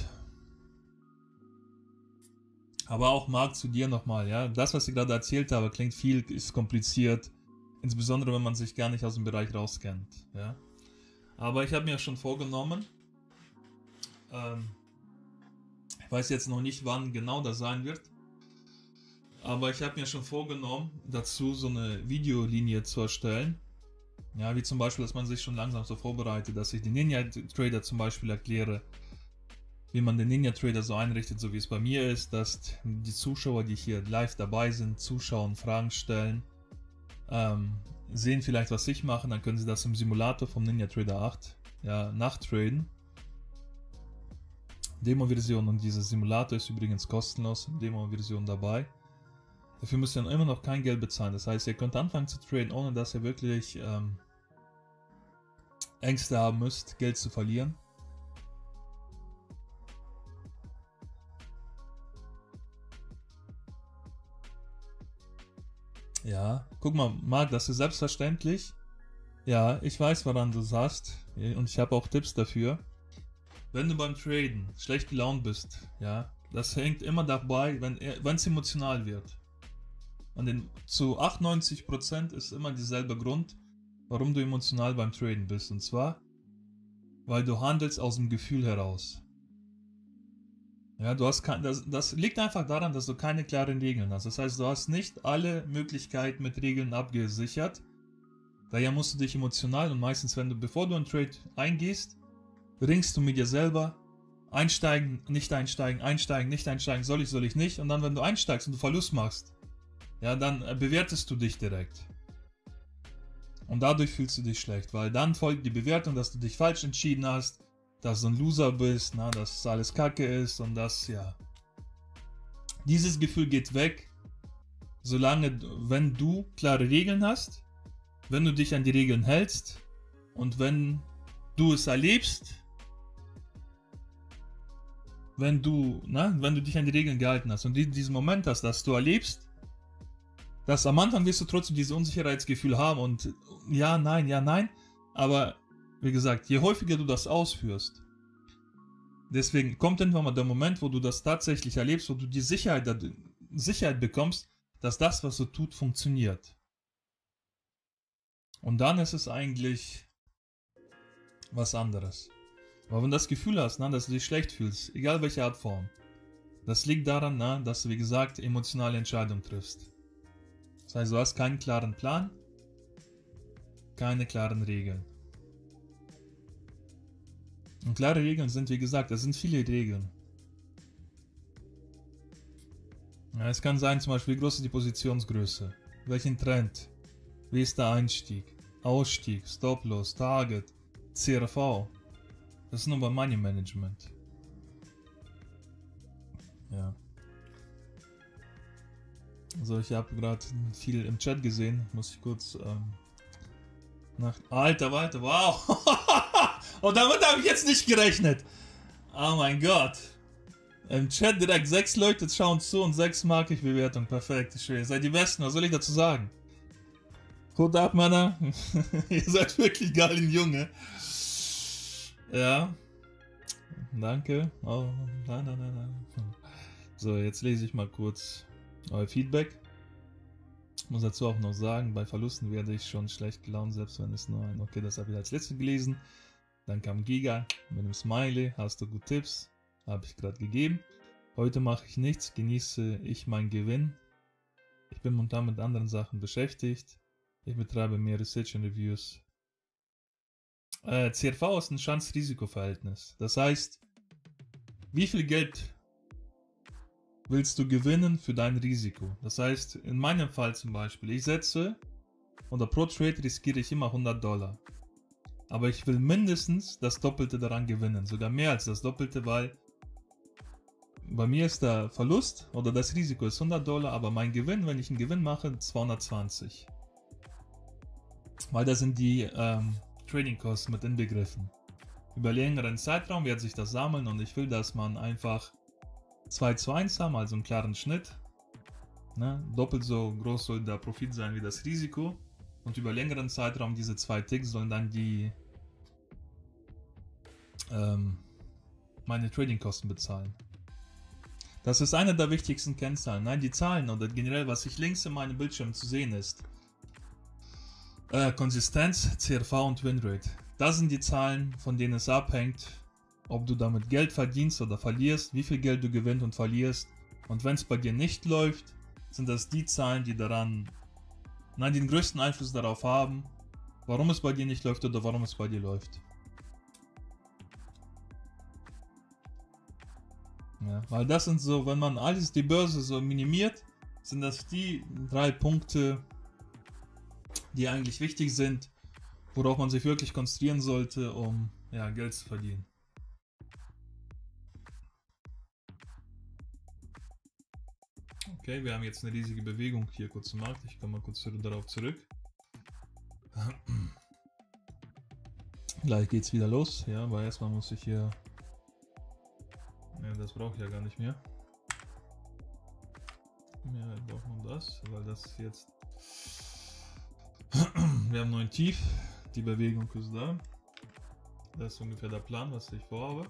Aber auch Marc, zu dir nochmal, ja. Das, was ich gerade erzählt habe, klingt viel, ist kompliziert. Insbesondere, wenn man sich gar nicht aus dem Bereich rauskennt, ja. Aber ich habe mir schon vorgenommen, ich weiß jetzt noch nicht, wann genau das sein wird, aber ich habe mir schon vorgenommen, dazu so eine Videolinie zu erstellen. Ja, wie zum Beispiel, dass man sich schon langsam so vorbereitet, dass ich den Ninja Trader zum Beispiel erkläre, wie man den Ninja Trader so einrichtet, so wie es bei mir ist, dass die Zuschauer, die hier live dabei sind, zuschauen, Fragen stellen, sehen vielleicht, was ich mache, dann können sie das im Simulator vom Ninja Trader 8 ja, nachtraden. Demo-Version, und dieser Simulator ist übrigens kostenlos, Demo-Version dabei. Dafür müsst ihr dann immer noch kein Geld bezahlen. Das heißt, ihr könnt anfangen zu traden, ohne dass ihr wirklich Ängste haben müsst, Geld zu verlieren. Ja, guck mal, Marc, das ist selbstverständlich. Ja, ich weiß, woran du sagst, und ich habe auch Tipps dafür. Wenn du beim Traden schlecht gelaunt bist, ja, das hängt immer dabei, wenn es emotional wird. Und zu 98% ist immer dieselbe Grund, warum du emotional beim Traden bist. Und zwar, weil du handelst aus dem Gefühl heraus. Ja, das liegt einfach daran, dass du keine klaren Regeln hast. Das heißt, du hast nicht alle Möglichkeiten mit Regeln abgesichert. Daher musst du dich emotional, und meistens, bevor du einen Trade eingehst, ringst du mit dir selber, einsteigen, nicht einsteigen, einsteigen, nicht einsteigen, soll ich nicht. Und dann, wenn du einsteigst und du Verlust machst, ja, dann bewertest du dich direkt. Und dadurch fühlst du dich schlecht, weil dann folgt die Bewertung, dass du dich falsch entschieden hast, dass du ein Loser bist, dass alles Kacke ist und das, ja. Dieses Gefühl geht weg, wenn du klare Regeln hast, wenn du dich an die Regeln hältst und wenn du es erlebst, wenn du dich an die Regeln gehalten hast und diesen Moment hast, dass du erlebst, dass am Anfang wirst du trotzdem dieses Unsicherheitsgefühl haben und ja, nein, aber wie gesagt, je häufiger du das ausführst, deswegen kommt irgendwann mal der Moment, wo du das tatsächlich erlebst, wo du die Sicherheit bekommst, dass das, was du tut, funktioniert. Und dann ist es eigentlich was anderes. Aber wenn du das Gefühl hast, dass du dich schlecht fühlst, egal welche Art Form, das liegt daran, dass du, wie gesagt, emotionale Entscheidungen triffst. Das heißt, du hast keinen klaren Plan, keine klaren Regeln. Und klare Regeln sind, wie gesagt, das sind viele Regeln. Ja, es kann sein, zum Beispiel, wie groß ist die Positionsgröße? Welchen Trend? Wie ist der Einstieg? Ausstieg, Stop-Loss, Target, CRV. Das ist nur beim Money Management. Ja. Also ich habe gerade viel im Chat gesehen. Muss ich kurz Alter, wow! Und damit habe ich jetzt nicht gerechnet. Oh mein Gott. Im Chat direkt 6 Leute schauen zu und 6 mag ich Bewertung. Perfekt, schön. Ihr seid die Besten, was soll ich dazu sagen? Hut ab, Männer. Ihr seid wirklich geil, Junge. Ja. Danke. Oh, nein. So, jetzt lese ich mal kurz euer Feedback. Ich muss dazu auch noch sagen, bei Verlusten werde ich schon schlecht gelaunt, selbst wenn es nur ein... Okay, das habe ich als letztes gelesen. Dann kam Giga mit einem Smiley. Hast du gut Tipps? Habe ich gerade gegeben. Heute mache ich nichts, genieße ich meinen Gewinn. Ich bin momentan mit anderen Sachen beschäftigt. Ich betreibe mehr Research und Reviews. CRV ist ein Chance-Risiko-Verhältnis. Das heißt, wie viel Geld willst du gewinnen für dein Risiko? Das heißt, in meinem Fall zum Beispiel, ich setze, oder pro Trade riskiere ich immer $100. Aber ich will mindestens das Doppelte daran gewinnen. Sogar mehr als das Doppelte, weil bei mir ist der Verlust oder das Risiko ist $100, aber mein Gewinn, wenn ich einen Gewinn mache, 220. Weil da sind die Trading-Kosten mit inbegriffen. Über längeren Zeitraum wird sich das sammeln und ich will, dass man einfach 2:1 haben, also einen klaren Schnitt. Ne? Doppelt so groß soll der Profit sein wie das Risiko. Und über längeren Zeitraum, diese 2 Ticks sollen dann die meine Trading-Kosten bezahlen. Das ist eine der wichtigsten Kennzahlen. Nein, die Zahlen oder generell, was ich links in meinem Bildschirm zu sehen ist. Konsistenz, CRV und Winrate. Das sind die Zahlen, von denen es abhängt, ob du damit Geld verdienst oder verlierst, wie viel Geld du gewinnst und verlierst. Und wenn es bei dir nicht läuft, sind das die Zahlen, die den größten Einfluss darauf haben, warum es bei dir nicht läuft oder warum es bei dir läuft. Ja, weil das sind so, wenn man alles die Börse so minimiert, sind das die 3 Punkte, die eigentlich wichtig sind, worauf man sich wirklich konzentrieren sollte, um ja, Geld zu verdienen. Okay, wir haben jetzt eine riesige Bewegung hier kurz im Markt. Ich komme mal kurz darauf zurück. Gleich geht's wieder los, ja, aber erstmal muss ich hier... Ja, das brauche ich ja gar nicht mehr. Ja, braucht man das, weil das jetzt... Wir haben neuen Tief, die Bewegung ist da. Das ist ungefähr der Plan, was ich vorhabe.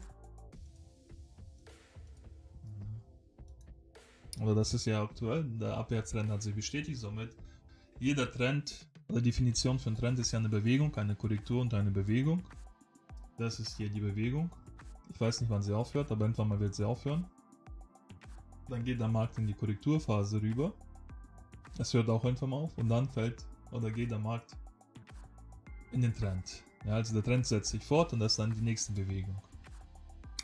Oder das ist ja aktuell, der Abwärtstrend hat sich bestätigt, somit jeder Trend, oder Definition für einen Trend ist ja eine Bewegung, eine Korrektur und eine Bewegung. Das ist hier die Bewegung. Ich weiß nicht, wann sie aufhört, aber irgendwann mal wird sie aufhören. Dann geht der Markt in die Korrekturphase rüber. Es hört auch irgendwann mal auf und dann fällt oder geht der Markt in den Trend. Ja, also der Trend setzt sich fort und das ist dann die nächste Bewegung.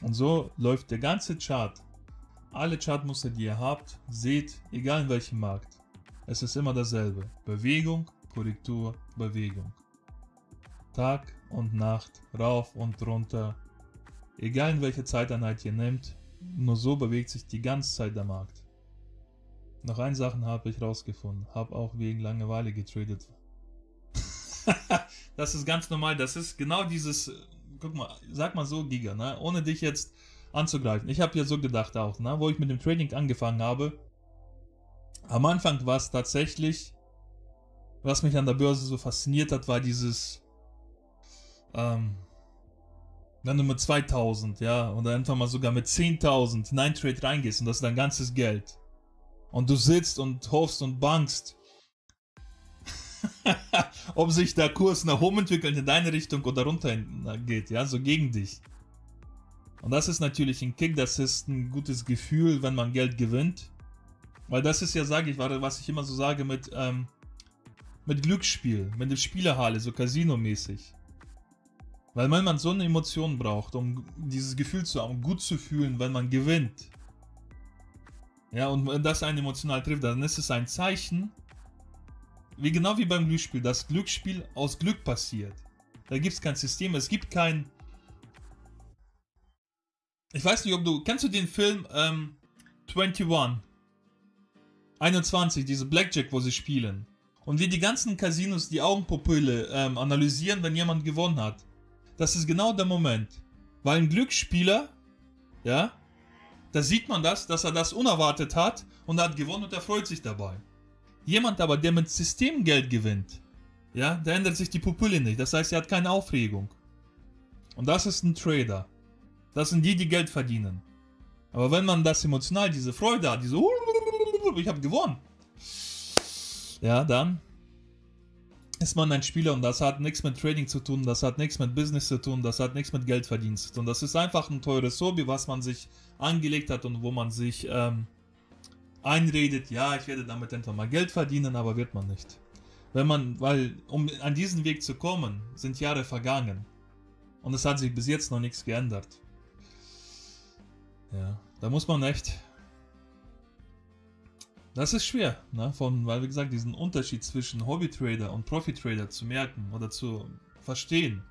Und so läuft der ganze Chart. Alle Chartmuster, die ihr habt, seht, egal in welchem Markt, es ist immer dasselbe. Bewegung, Korrektur, Bewegung. Tag und Nacht, rauf und runter. Egal in welche Zeiteinheit ihr nehmt, nur so bewegt sich die ganze Zeit der Markt. Noch eine Sache habe ich rausgefunden, habe auch wegen Langeweile getradet. Das ist ganz normal, das ist genau dieses, guck mal, sag mal so Giga, ne? Ohne dich jetzt anzugreifen. Ich habe ja so gedacht auch, ne? Wo ich mit dem Trading angefangen habe. Am Anfang war es tatsächlich, was mich an der Börse so fasziniert hat, war dieses, wenn du mit 2000, ja, oder einfach mal sogar mit 10.000 in einen Trade reingehst und das ist dein ganzes Geld. Und du sitzt und hoffst und bangst, ob sich der Kurs nach oben entwickelt in deine Richtung oder runter geht, ja, so gegen dich. Und das ist natürlich ein Kick, das ist ein gutes Gefühl, wenn man Geld gewinnt. Weil das ist ja, sage ich, was ich immer so sage mit Glücksspiel, mit der Spielerhalle, so Casino-mäßig. Weil wenn man so eine Emotion braucht, um dieses Gefühl zu haben, gut zu fühlen, wenn man gewinnt, ja, und wenn das einen emotional trifft, dann ist es ein Zeichen, genau wie beim Glücksspiel, das Glücksspiel aus Glück passiert. Da gibt es kein System, es gibt kein... Ich weiß nicht, kennst du den Film 21? 21, diese Blackjack, wo sie spielen. Und wie die ganzen Casinos die Augenpupille analysieren, wenn jemand gewonnen hat. Das ist genau der Moment. Weil ein Glücksspieler, ja, da sieht man das, dass er das unerwartet hat und er hat gewonnen und er freut sich dabei. Jemand aber, der mit Systemgeld gewinnt, ja, da ändert sich die Pupille nicht. Das heißt, er hat keine Aufregung. Und das ist ein Trader. Das sind die, die Geld verdienen. Aber wenn man das emotional, diese Freude hat, diese ich habe gewonnen, ja, dann ist man ein Spieler und das hat nichts mit Trading zu tun, das hat nichts mit Business zu tun, das hat nichts mit Geldverdienen zu tun. Das ist einfach ein teures Hobby, was man sich angelegt hat und wo man sich einredet, ja, ich werde damit einfach mal Geld verdienen, aber wird man nicht. Weil um an diesen Weg zu kommen, sind Jahre vergangen. Und es hat sich bis jetzt noch nichts geändert. Ja, da muss man echt... Das ist schwer, ne? Weil wie gesagt, diesen Unterschied zwischen Hobby-Trader und Profi-Trader zu merken oder zu verstehen.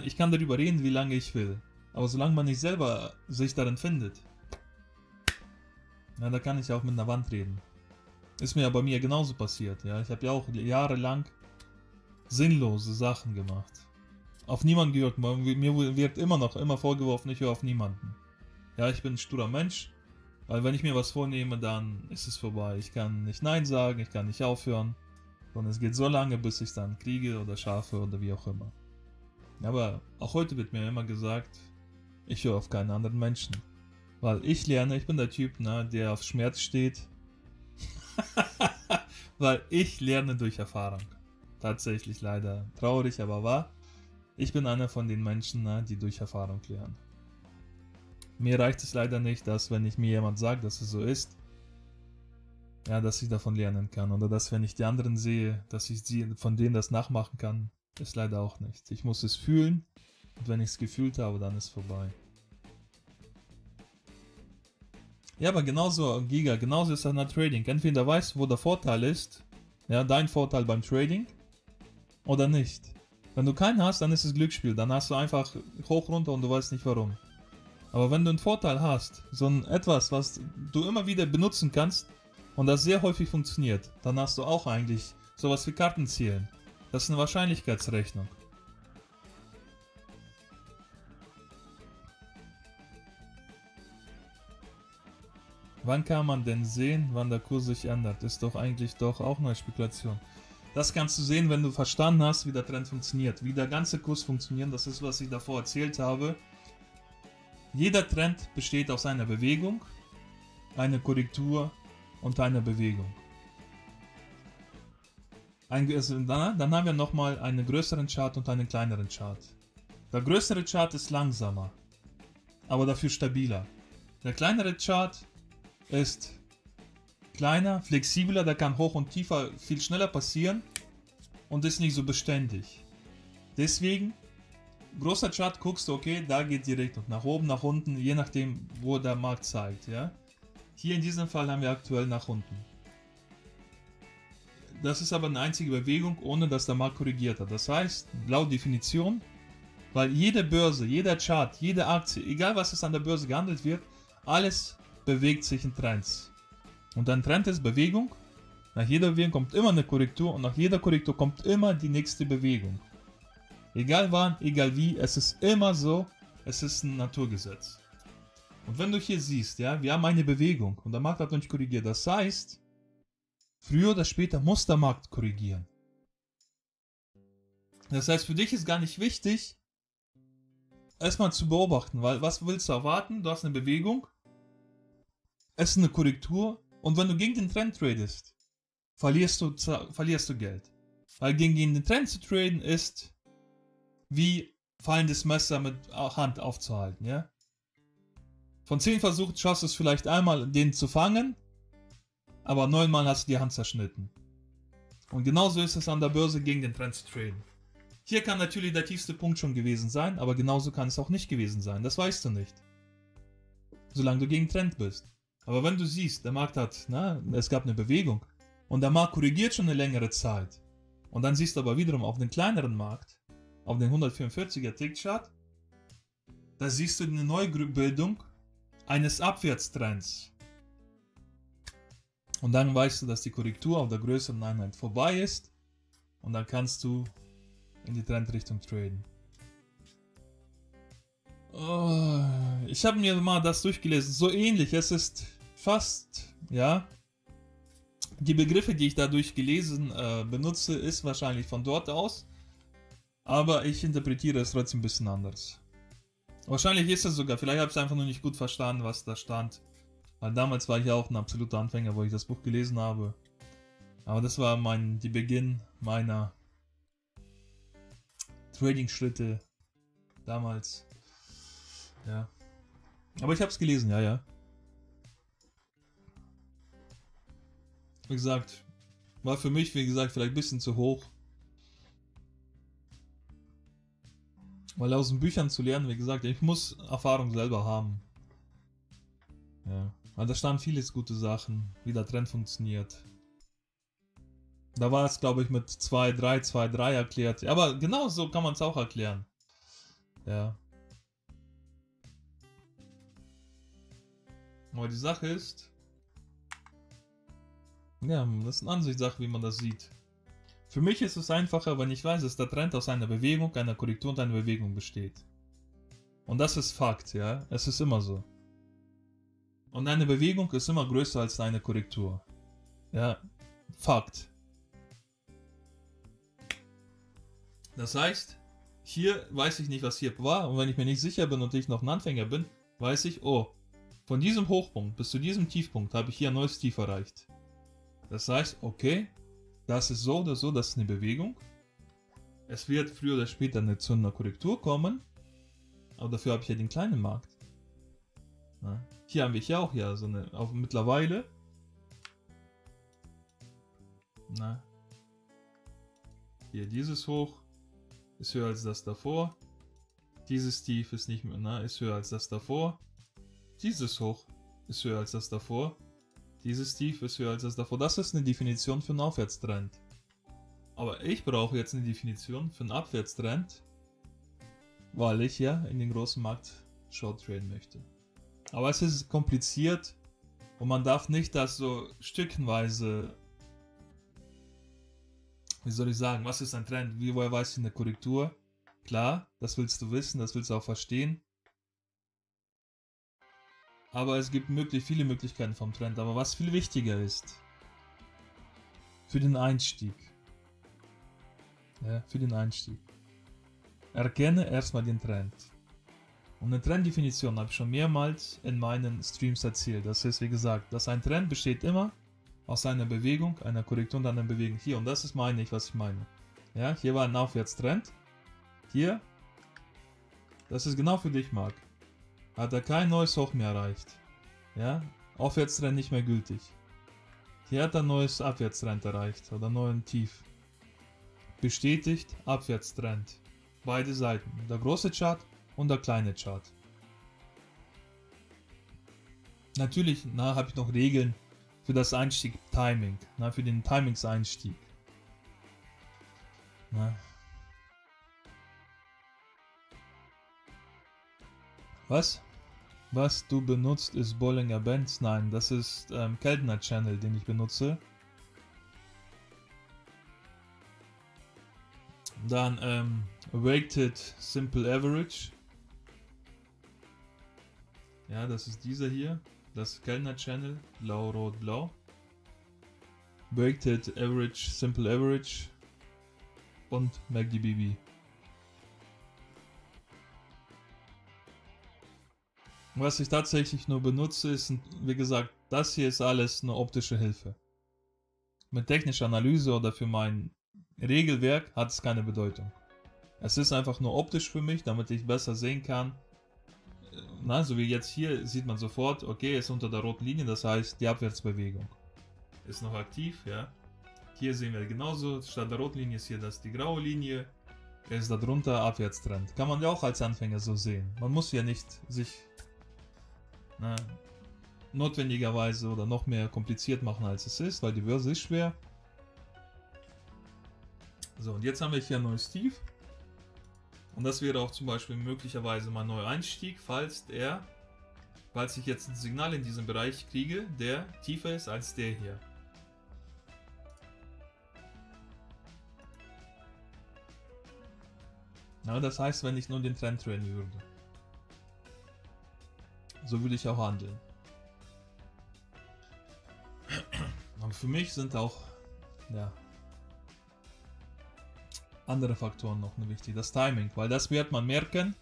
Ich kann darüber reden, wie lange ich will. Aber solange man nicht selber sich darin findet, ja, da kann ich auch mit einer Wand reden. Ist mir ja bei mir genauso passiert, ja. Ich habe ja auch jahrelang sinnlose Sachen gemacht. Auf niemanden gehört. Mir wird immer vorgeworfen, ich höre auf niemanden. Ja, ich bin ein sturer Mensch. Weil wenn ich mir was vornehme, dann ist es vorbei. Ich kann nicht Nein sagen, ich kann nicht aufhören. Sondern es geht so lange, bis ich es dann kriege oder schaffe oder wie auch immer. Aber auch heute wird mir immer gesagt, ich höre auf keinen anderen Menschen. Weil ich lerne, ich bin der Typ, ne, der auf Schmerz steht. Weil ich lerne durch Erfahrung. Tatsächlich leider traurig, aber wahr. Ich bin einer von den Menschen, ne, die durch Erfahrung lernen. Mir reicht es leider nicht, dass wenn ich mir jemand sagt, dass es so ist, ja, dass ich davon lernen kann. Oder dass wenn ich die anderen sehe, dass ich von denen das nachmachen kann, ist leider auch nicht. Ich muss es fühlen und wenn ich es gefühlt habe, dann ist es vorbei. Ja, aber genauso, Giga, genauso ist es an der Trading. Entweder weißt du, wo der Vorteil ist, ja, dein Vorteil beim Trading, oder nicht. Wenn du keinen hast, dann ist es Glücksspiel. Dann hast du einfach hoch, runter und du weißt nicht warum. Aber wenn du einen Vorteil hast, so etwas, was du immer wieder benutzen kannst und das sehr häufig funktioniert, dann hast du auch eigentlich sowas wie Kartenzählen. Das ist eine Wahrscheinlichkeitsrechnung. Wann kann man denn sehen, wann der Kurs sich ändert? Ist doch eigentlich auch eine Spekulation. Das kannst du sehen, wenn du verstanden hast, wie der Trend funktioniert. Wie der ganze Kurs funktioniert, das ist, was ich davor erzählt habe. Jeder Trend besteht aus einer Bewegung, einer Korrektur und einer Bewegung. Dann haben wir nochmal einen größeren Chart und einen kleineren Chart. Der größere Chart ist langsamer, aber dafür stabiler. Der kleinere Chart ist kleiner, flexibler, der kann hoch und tiefer viel schneller passieren und ist nicht so beständig. Deswegen, großer Chart guckst du, okay, da geht die Richtung nach oben, nach unten, je nachdem, wo der Markt zeigt, ja. Hier in diesem Fall haben wir aktuell nach unten. Das ist aber eine einzige Bewegung, ohne dass der Markt korrigiert hat. Das heißt, laut Definition, weil jede Börse, jeder Chart, jede Aktie, egal was es an der Börse gehandelt wird, alles bewegt sich in Trends. Und ein Trend ist Bewegung. Nach jeder Bewegung kommt immer eine Korrektur und nach jeder Korrektur kommt immer die nächste Bewegung. Egal wann, egal wie, es ist immer so, es ist ein Naturgesetz. Und wenn du hier siehst, ja, wir haben eine Bewegung und der Markt hat noch nicht korrigiert. Das heißt, früher oder später muss der Markt korrigieren. Das heißt, für dich ist gar nicht wichtig, erstmal zu beobachten, weil was willst du erwarten? Du hast eine Bewegung, es ist eine Korrektur und wenn du gegen den Trend tradest, verlierst du Geld. Weil gegen den Trend zu traden ist wie fallendes Messer mit Hand aufzuhalten, ja. Von 10 Versuchen schaffst du es vielleicht einmal, den zu fangen, aber 9-mal hast du die Hand zerschnitten. Und genauso ist es an der Börse gegen den Trend zu traden. Hier kann natürlich der tiefste Punkt schon gewesen sein, aber genauso kann es auch nicht gewesen sein. Das weißt du nicht. Solange du gegen Trend bist. Aber wenn du siehst, der Markt hat, es gab eine Bewegung und der Markt korrigiert schon eine längere Zeit und dann siehst du aber wiederum auf den kleineren Markt, auf den 144er Tick-Chart, da siehst du eine Neubildung eines Abwärtstrends. Und dann weißt du, dass die Korrektur auf der größeren Einheit vorbei ist und dann kannst du in die Trendrichtung traden. Oh, ich habe mir mal das durchgelesen, so ähnlich, es ist fast, ja, die Begriffe, die ich dadurch gelesen benutze, ist wahrscheinlich von dort aus, aber ich interpretiere es trotzdem ein bisschen anders. Wahrscheinlich ist es sogar, vielleicht habe ich es einfach nur nicht gut verstanden, was da stand. Weil damals war ich ja auch ein absoluter Anfänger, wo ich das Buch gelesen habe. Aber das war die Beginn meiner Trading-Schritte damals. Ja. Aber ich habe es gelesen, ja. Wie gesagt, war für mich, wie gesagt, vielleicht ein bisschen zu hoch. Weil aus den Büchern zu lernen, wie gesagt, ich muss Erfahrung selber haben. Ja. Weil da standen vieles gute Sachen, wie der Trend funktioniert. Da war es, glaube ich, mit 2-3 erklärt. Aber genau so kann man es auch erklären. Ja. Aber die Sache ist, ja, das ist eine Ansichtssache, wie man das sieht. Für mich ist es einfacher, wenn ich weiß, dass der Trend aus einer Bewegung, einer Korrektur und einer Bewegung besteht. Und das ist Fakt, ja. Es ist immer so. Und eine Bewegung ist immer größer als eine Korrektur. Ja, Fakt. Das heißt, hier weiß ich nicht, was hier war. Und wenn ich mir nicht sicher bin und ich noch ein Anfänger bin, weiß ich, oh, von diesem Hochpunkt bis zu diesem Tiefpunkt habe ich hier ein neues Tief erreicht. Das heißt, okay, das ist so oder so, das ist eine Bewegung. Es wird früher oder später zu einer Korrektur kommen. Aber dafür habe ich ja den kleinen Markt. Na, hier haben wir ja auch so eine, mittlerweile. Na, hier dieses Hoch ist höher als das davor. Dieses Tief ist nicht mehr, ist höher als das davor. Dieses Hoch ist höher als das davor. Dieses Tief ist höher als das davor. Das ist eine Definition für einen Aufwärtstrend. Aber ich brauche jetzt eine Definition für einen Abwärtstrend, weil ich ja in den großen Markt Short traden möchte. Aber es ist kompliziert und man darf nicht das so stückenweise, wie soll ich sagen, was ist ein Trend, woher weiß ich eine Korrektur? Klar, das willst du wissen, das willst du auch verstehen. Aber es gibt viele Möglichkeiten vom Trend. Aber was viel wichtiger ist, für den Einstieg. Ja, für den Einstieg. Erkenne erstmal den Trend. Und eine Trenddefinition habe ich schon mehrmals in meinen Streams erzählt. Das ist, wie gesagt, dass ein Trend besteht immer aus einer Bewegung, einer Korrektur und einer Bewegung. Hier, und das ist was ich meine. Ja, hier war ein Aufwärtstrend. Hier, das ist genau für dich, Marc. Hat er kein neues Hoch mehr erreicht. Ja, Aufwärtstrend nicht mehr gültig. Hier hat er ein neues Abwärtstrend erreicht oder neuen Tief. Bestätigt, Abwärtstrend. Beide Seiten, der große Chart und der kleine Chart. Natürlich habe ich noch Regeln für das Einstieg-Timing, für den Timingseinstieg. Was du benutzt, ist Bollinger Bands? Nein, das ist Keltner Channel, den ich benutze. Dann Weighted Simple Average. Ja, das ist dieser hier. Das ist Keltner Channel. Blau, Rot, Blau. Weighted Average, Simple Average. Und MACD-BB. Was ich tatsächlich nur benutze, ist, wie gesagt, das hier ist alles eine optische Hilfe. Mit technischer Analyse oder für mein Regelwerk hat es keine Bedeutung. Es ist einfach nur optisch für mich, damit ich besser sehen kann. So wie jetzt hier sieht man sofort, okay, ist unter der roten Linie, das heißt die Abwärtsbewegung ist noch aktiv, ja. Hier sehen wir genauso, statt der roten Linie ist hier die graue Linie. ist darunter Abwärtstrend. Kann man ja auch als Anfänger so sehen. Man muss ja nicht sich notwendigerweise oder noch mehr kompliziert machen als es ist, weil die Börse ist schwer. So, und jetzt haben wir hier ein neues Tief. Und das wäre auch zum Beispiel möglicherweise mal ein neuer Einstieg, falls ich jetzt ein Signal in diesem Bereich kriege, der tiefer ist als der hier. Ja, das heißt, wenn ich nur den Trend traden würde. So würde ich auch handeln. Aber für mich sind auch andere Faktoren noch wichtig. Das Timing, weil das wird man merken,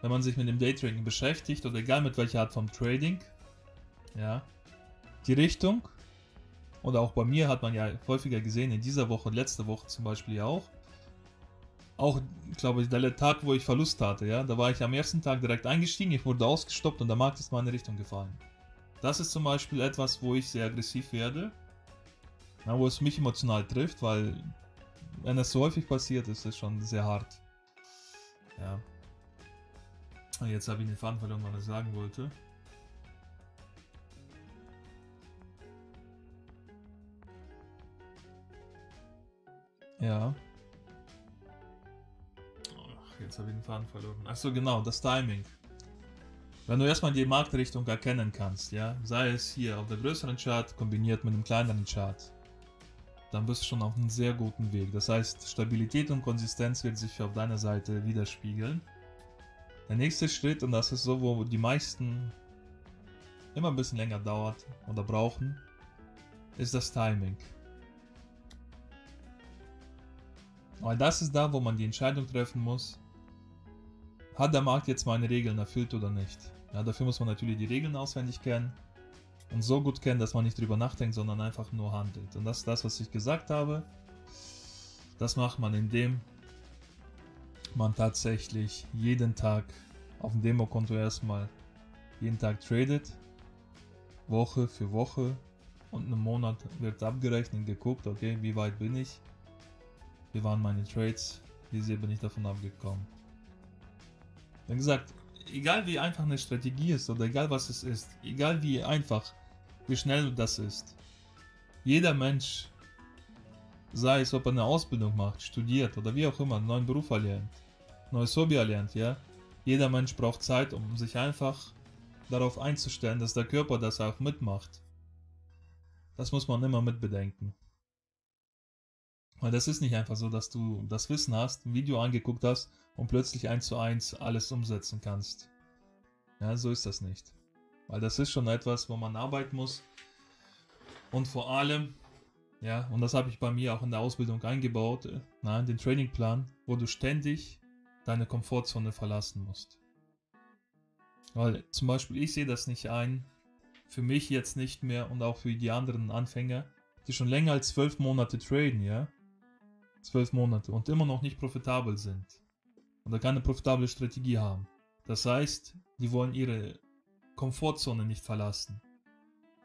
wenn man sich mit dem Daytrading beschäftigt oder egal mit welcher Art vom Trading. Ja, die Richtung, oder auch bei mir hat man ja häufiger gesehen, in dieser Woche und letzte Woche zum Beispiel ja auch, glaube ich, der Tag, wo ich Verlust hatte, ja, da war ich am ersten Tag direkt eingestiegen, ich wurde ausgestoppt und der Markt ist mal in eine Richtung gefallen. Das ist zum Beispiel etwas, wo ich sehr aggressiv werde, wo es mich emotional trifft, weil wenn das so häufig passiert, ist es schon sehr hart. Ja. Und jetzt habe ich den Faden verloren, was ich sagen wollte. Ja. Ach, jetzt habe ich den Faden verloren. Achso, genau, das Timing. Wenn du erstmal die Marktrichtung erkennen kannst, ja, sei es hier auf der größeren Chart kombiniert mit einem kleineren Chart, dann bist du schon auf einem sehr guten Weg. Das heißt, Stabilität und Konsistenz wird sich auf deiner Seite widerspiegeln. Der nächste Schritt, und das ist so, wo die meisten immer ein bisschen länger dauert oder brauchen, ist das Timing. Weil das ist da, wo man die Entscheidung treffen muss, hat der Markt jetzt meine Regeln erfüllt oder nicht. Ja, dafür muss man natürlich die Regeln auswendig kennen und so gut kennen, dass man nicht drüber nachdenkt, sondern einfach nur handelt. Und das ist das, was ich gesagt habe. Das macht man, indem man tatsächlich jeden Tag auf dem Demokonto erstmal jeden Tag tradet, Woche für Woche, und einen Monat wird abgerechnet, geguckt, okay, wie weit bin ich, wie waren meine Trades, wie sehr bin ich davon abgekommen. Wie gesagt, egal wie einfach eine Strategie ist oder egal was es ist, egal wie einfach, wie schnell das ist, jeder Mensch, sei es ob er eine Ausbildung macht, studiert oder wie auch immer, einen neuen Beruf erlernt, neues Hobby erlernt, ja, jeder Mensch braucht Zeit, um sich einfach darauf einzustellen, dass der Körper das auch mitmacht. Das muss man immer mitbedenken. Weil das ist nicht einfach so, dass du das Wissen hast, ein Video angeguckt hast und plötzlich 1:1 alles umsetzen kannst. Ja, so ist das nicht. Weil das ist schon etwas, wo man arbeiten muss. Und vor allem, ja, und das habe ich bei mir auch in der Ausbildung eingebaut, in den Trainingplan, wo du ständig deine Komfortzone verlassen musst. Weil zum Beispiel ich sehe das nicht ein, für mich jetzt nicht mehr und auch für die anderen Anfänger, die schon länger als 12 Monate traden, ja, 12 Monate und immer noch nicht profitabel sind oder keine profitable Strategie haben. Das heißt, die wollen ihre Komfortzone nicht verlassen.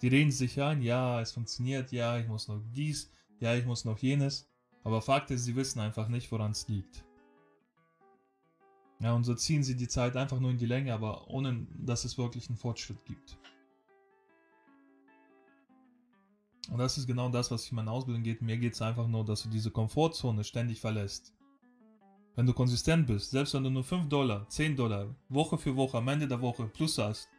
Die reden sich ein, ja, es funktioniert, ja, ich muss noch dies, ja, ich muss noch jenes, aber Fakt ist, sie wissen einfach nicht, woran es liegt. Ja, und so ziehen sie die Zeit einfach nur in die Länge, aber ohne, dass es wirklich einen Fortschritt gibt. Und das ist genau das, was in meiner Ausbildung geht. Mir geht es einfach nur, dass du diese Komfortzone ständig verlässt. Wenn du konsistent bist, selbst wenn du nur $5, $10, Woche für Woche, am Ende der Woche plus hast,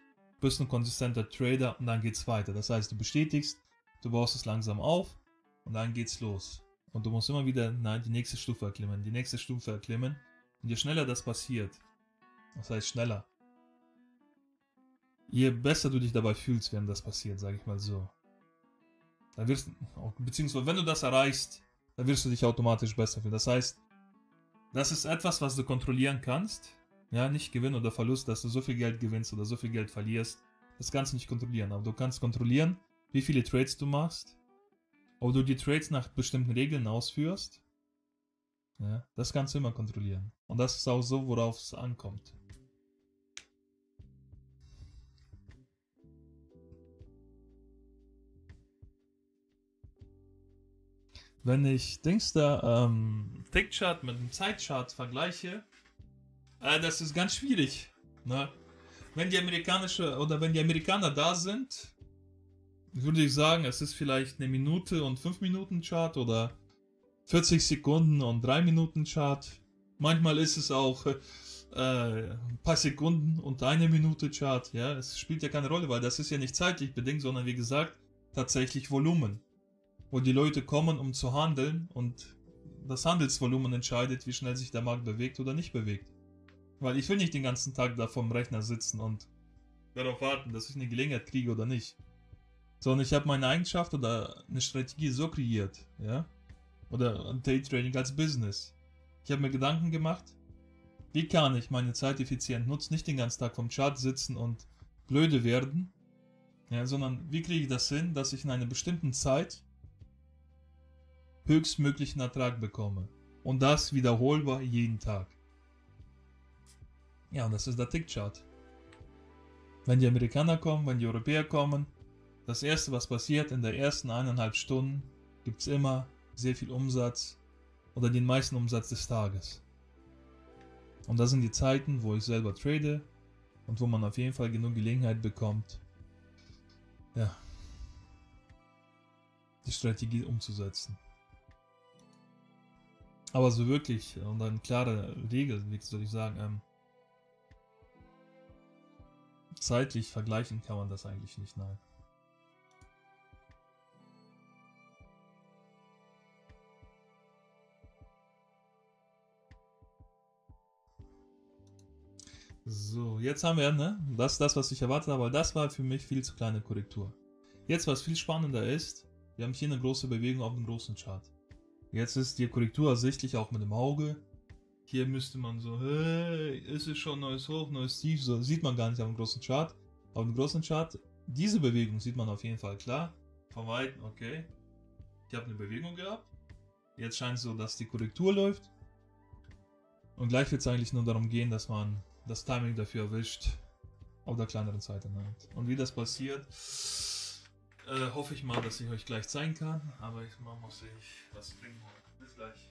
bist du ein konsistenter Trader und dann geht's weiter. Das heißt, du bestätigst, du baust es langsam auf und dann geht's los. Und du musst immer wieder die nächste Stufe erklimmen, die nächste Stufe erklimmen. Und je schneller das passiert, das heißt schneller, je besser du dich dabei fühlst, wenn das passiert, sage ich mal so. Dann wirst, beziehungsweise wenn du das erreichst, dann wirst du dich automatisch besser fühlen. Das heißt, das ist etwas, was du kontrollieren kannst. Ja, nicht Gewinn oder Verlust, dass du so viel Geld gewinnst oder so viel Geld verlierst. Das kannst du nicht kontrollieren, aber du kannst kontrollieren, wie viele Trades du machst, ob du die Trades nach bestimmten Regeln ausführst. Ja, das kannst du immer kontrollieren. Und das ist auch so, worauf es ankommt. wenn ich Tickchart mit dem Zeitchart vergleiche, das ist ganz schwierig. Ne? Wenn die Amerikaner da sind, würde ich sagen, es ist vielleicht eine Minute und 5 Minuten Chart oder 40 Sekunden und 3 Minuten Chart. Manchmal ist es auch ein paar Sekunden und 1 Minute Chart. Ja, es spielt ja keine Rolle, weil das ist ja nicht zeitlich bedingt, sondern wie gesagt tatsächlich Volumen, wo die Leute kommen, um zu handeln, und das Handelsvolumen entscheidet, wie schnell sich der Markt bewegt oder nicht bewegt. Weil ich will nicht den ganzen Tag da vorm Rechner sitzen und darauf warten, dass ich eine Gelegenheit kriege oder nicht. Sondern ich habe meine Eigenschaft oder eine Strategie so kreiert, ja, oder Daytrading als Business. Ich habe mir Gedanken gemacht, wie kann ich meine Zeit effizient nutzen, nicht den ganzen Tag vom Chart sitzen und blöde werden, ja, sondern wie kriege ich das hin, dass ich in einer bestimmten Zeit höchstmöglichen Ertrag bekomme. Und das wiederholbar jeden Tag. Ja, und das ist der Tickchart. Wenn die Amerikaner kommen, wenn die Europäer kommen, das erste, was passiert, in der ersten 1,5 Stunden gibt es immer sehr viel Umsatz oder den meisten Umsatz des Tages. Und das sind die Zeiten, wo ich selber trade und wo man auf jeden Fall genug Gelegenheit bekommt, ja, die Strategie umzusetzen. Aber so wirklich, und eine klare Regel, wie soll ich sagen, zeitlich vergleichen kann man das eigentlich nicht, nein. So, jetzt haben wir, ne, das, was ich erwartet habe, aber das war für mich viel zu kleine Korrektur. Jetzt, was viel spannender ist, wir haben hier eine große Bewegung auf dem großen Chart. Jetzt ist die Korrektur ersichtlich, auch mit dem Auge. Hier müsste man so, hey, ist es schon neues Hoch, neues Tief, so sieht man gar nicht auf dem großen Chart. Auf dem großen Chart, diese Bewegung sieht man auf jeden Fall klar. Von Weitem, okay. Ich habe eine Bewegung gehabt. Jetzt scheint es so, dass die Korrektur läuft. Und gleich wird es eigentlich nur darum gehen, dass man das Timing dafür erwischt, auf der kleineren Zeiteinheit. Und wie das passiert, hoffe ich mal, dass ich euch gleich zeigen kann. Aber ich muss was bringen. Bis gleich.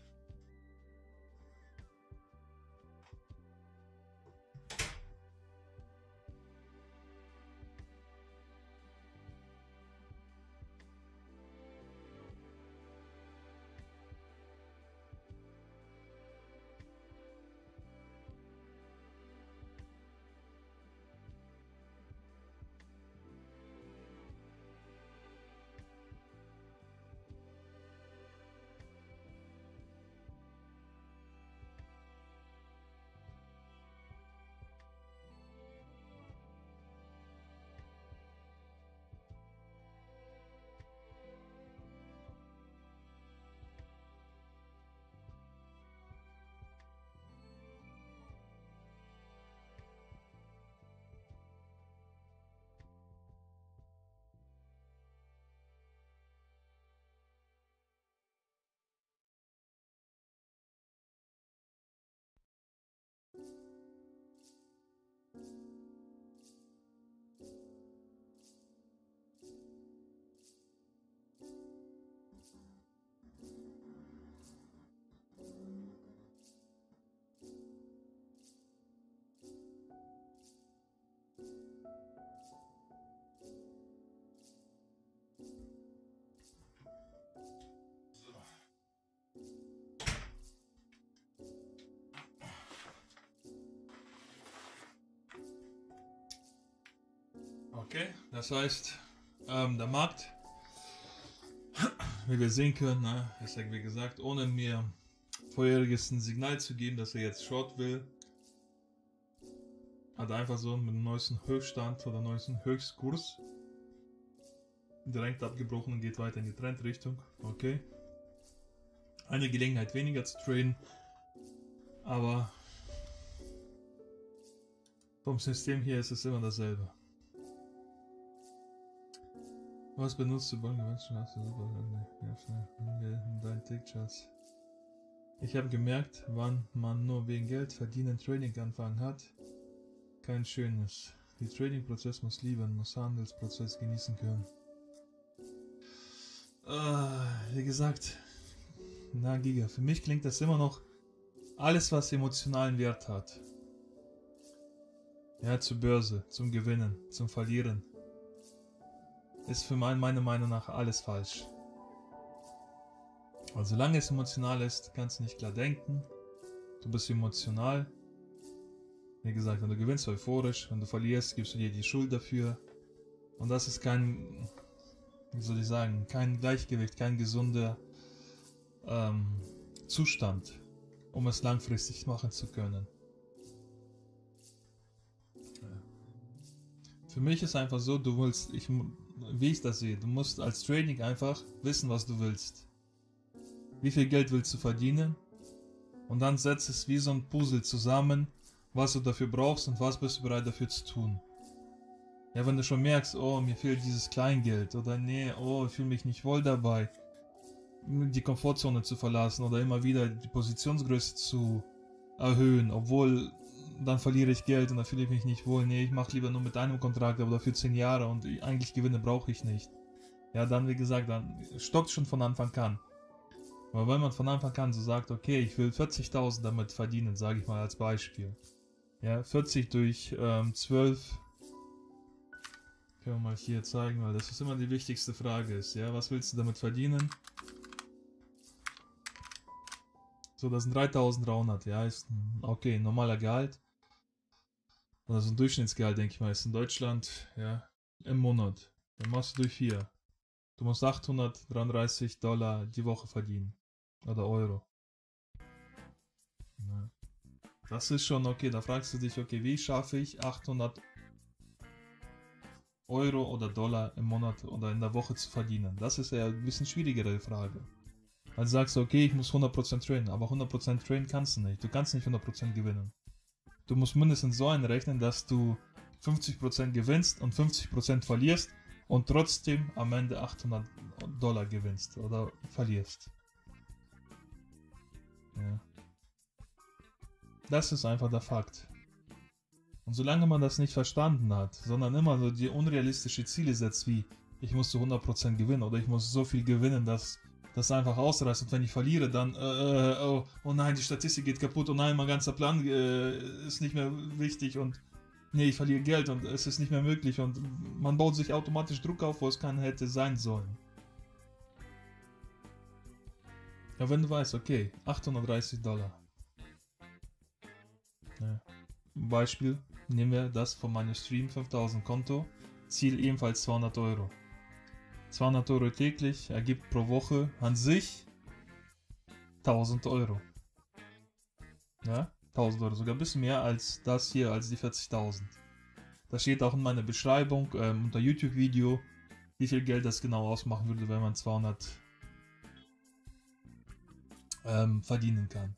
Okay, das heißt, der Markt, wie wir sehen können, ne, ist ja wie gesagt, ohne mir vorheriges ein Signal zu geben, dass er jetzt Short will, hat einfach so mit dem neuesten Höchststand oder neuesten Höchstkurs direkt abgebrochen und geht weiter in die Trendrichtung. Okay, eine Gelegenheit weniger zu traden, aber vom System her ist es immer dasselbe. Was benutzt du bei deinen Tickcharts? Ich habe gemerkt, wann man nur wegen Geld verdienen Trading anfangen hat. Kein schönes. Die Trading-Prozess muss lieben, muss Handelsprozess genießen können. Wie gesagt, Na Giga, für mich klingt das immer noch alles, was emotionalen Wert hat. Ja, zur Börse, zum Gewinnen, zum Verlieren. Ist für meine Meinung nach alles falsch. Also solange es emotional ist, kannst du nicht klar denken. Du bist emotional. Wie gesagt, wenn du gewinnst, euphorisch. Wenn du verlierst, gibst du dir die Schuld dafür. Und das ist kein, wie soll ich sagen, kein Gleichgewicht, kein gesunder Zustand, um es langfristig machen zu können. Für mich ist einfach so, du willst, wie ich das sehe, du musst als Trading einfach wissen, was du willst. Wie viel Geld willst du verdienen? Und dann setzt es wie so ein Puzzle zusammen, was du dafür brauchst und was bist du bereit dafür zu tun. Ja, wenn du schon merkst, oh, mir fehlt dieses Kleingeld oder nee, oh, ich fühle mich nicht wohl dabei, die Komfortzone zu verlassen oder immer wieder die Positionsgröße zu erhöhen, obwohl dann verliere ich Geld und dann fühle ich mich nicht wohl. Nee, ich mache lieber nur mit einem Kontrakt, aber dafür 10 Jahre und eigentlich Gewinne brauche ich nicht. Ja, dann wie gesagt, dann stockt schon von Anfang an. Aber wenn man von Anfang an so sagt, okay, ich will 40.000 damit verdienen, sage ich mal als Beispiel. Ja, 40 durch 12. Können wir mal hier zeigen, weil das ist immer die wichtigste Frage ist. Ja, was willst du damit verdienen? So, das sind 3.300, ja, ist okay, ein normaler Gehalt. Also ein Durchschnittsgehalt, denke ich mal, ist in Deutschland, ja, im Monat. Dann machst du durch 4. Du musst $833 die Woche verdienen. Oder Euro. Ja. Das ist schon okay, da fragst du dich, okay, wie schaffe ich 800 Euro oder Dollar im Monat oder in der Woche zu verdienen? Das ist ja ein bisschen schwierigere Frage. Also sagst du, okay, ich muss 100% trainen, aber 100% trainen kannst du nicht. Du kannst nicht 100% gewinnen. Du musst mindestens so einrechnen, dass du 50% gewinnst und 50% verlierst und trotzdem am Ende $800 gewinnst oder verlierst. Ja. Das ist einfach der Fakt. Und solange man das nicht verstanden hat, sondern immer so die unrealistische Ziele setzt, wie ich muss zu 100% gewinnen oder ich muss so viel gewinnen, dass das einfach ausreißt und wenn ich verliere, dann oh nein, die Statistik geht kaputt, oh nein, mein ganzer Plan ist nicht mehr wichtig und nee, ich verliere Geld und es ist nicht mehr möglich und man baut sich automatisch Druck auf, wo es keinen hätte sein sollen. Ja, wenn du weißt, okay, $830. Ja. Beispiel, nehmen wir das von meinem Stream 5000 Konto, Ziel ebenfalls 200 Euro. 200 Euro täglich ergibt pro Woche an sich 1000 Euro. Ja, 1000 Euro, sogar ein bisschen mehr als das hier, als die 40.000. Das steht auch in meiner Beschreibung unter YouTube-Video, wie viel Geld das genau ausmachen würde, wenn man 200 verdienen kann.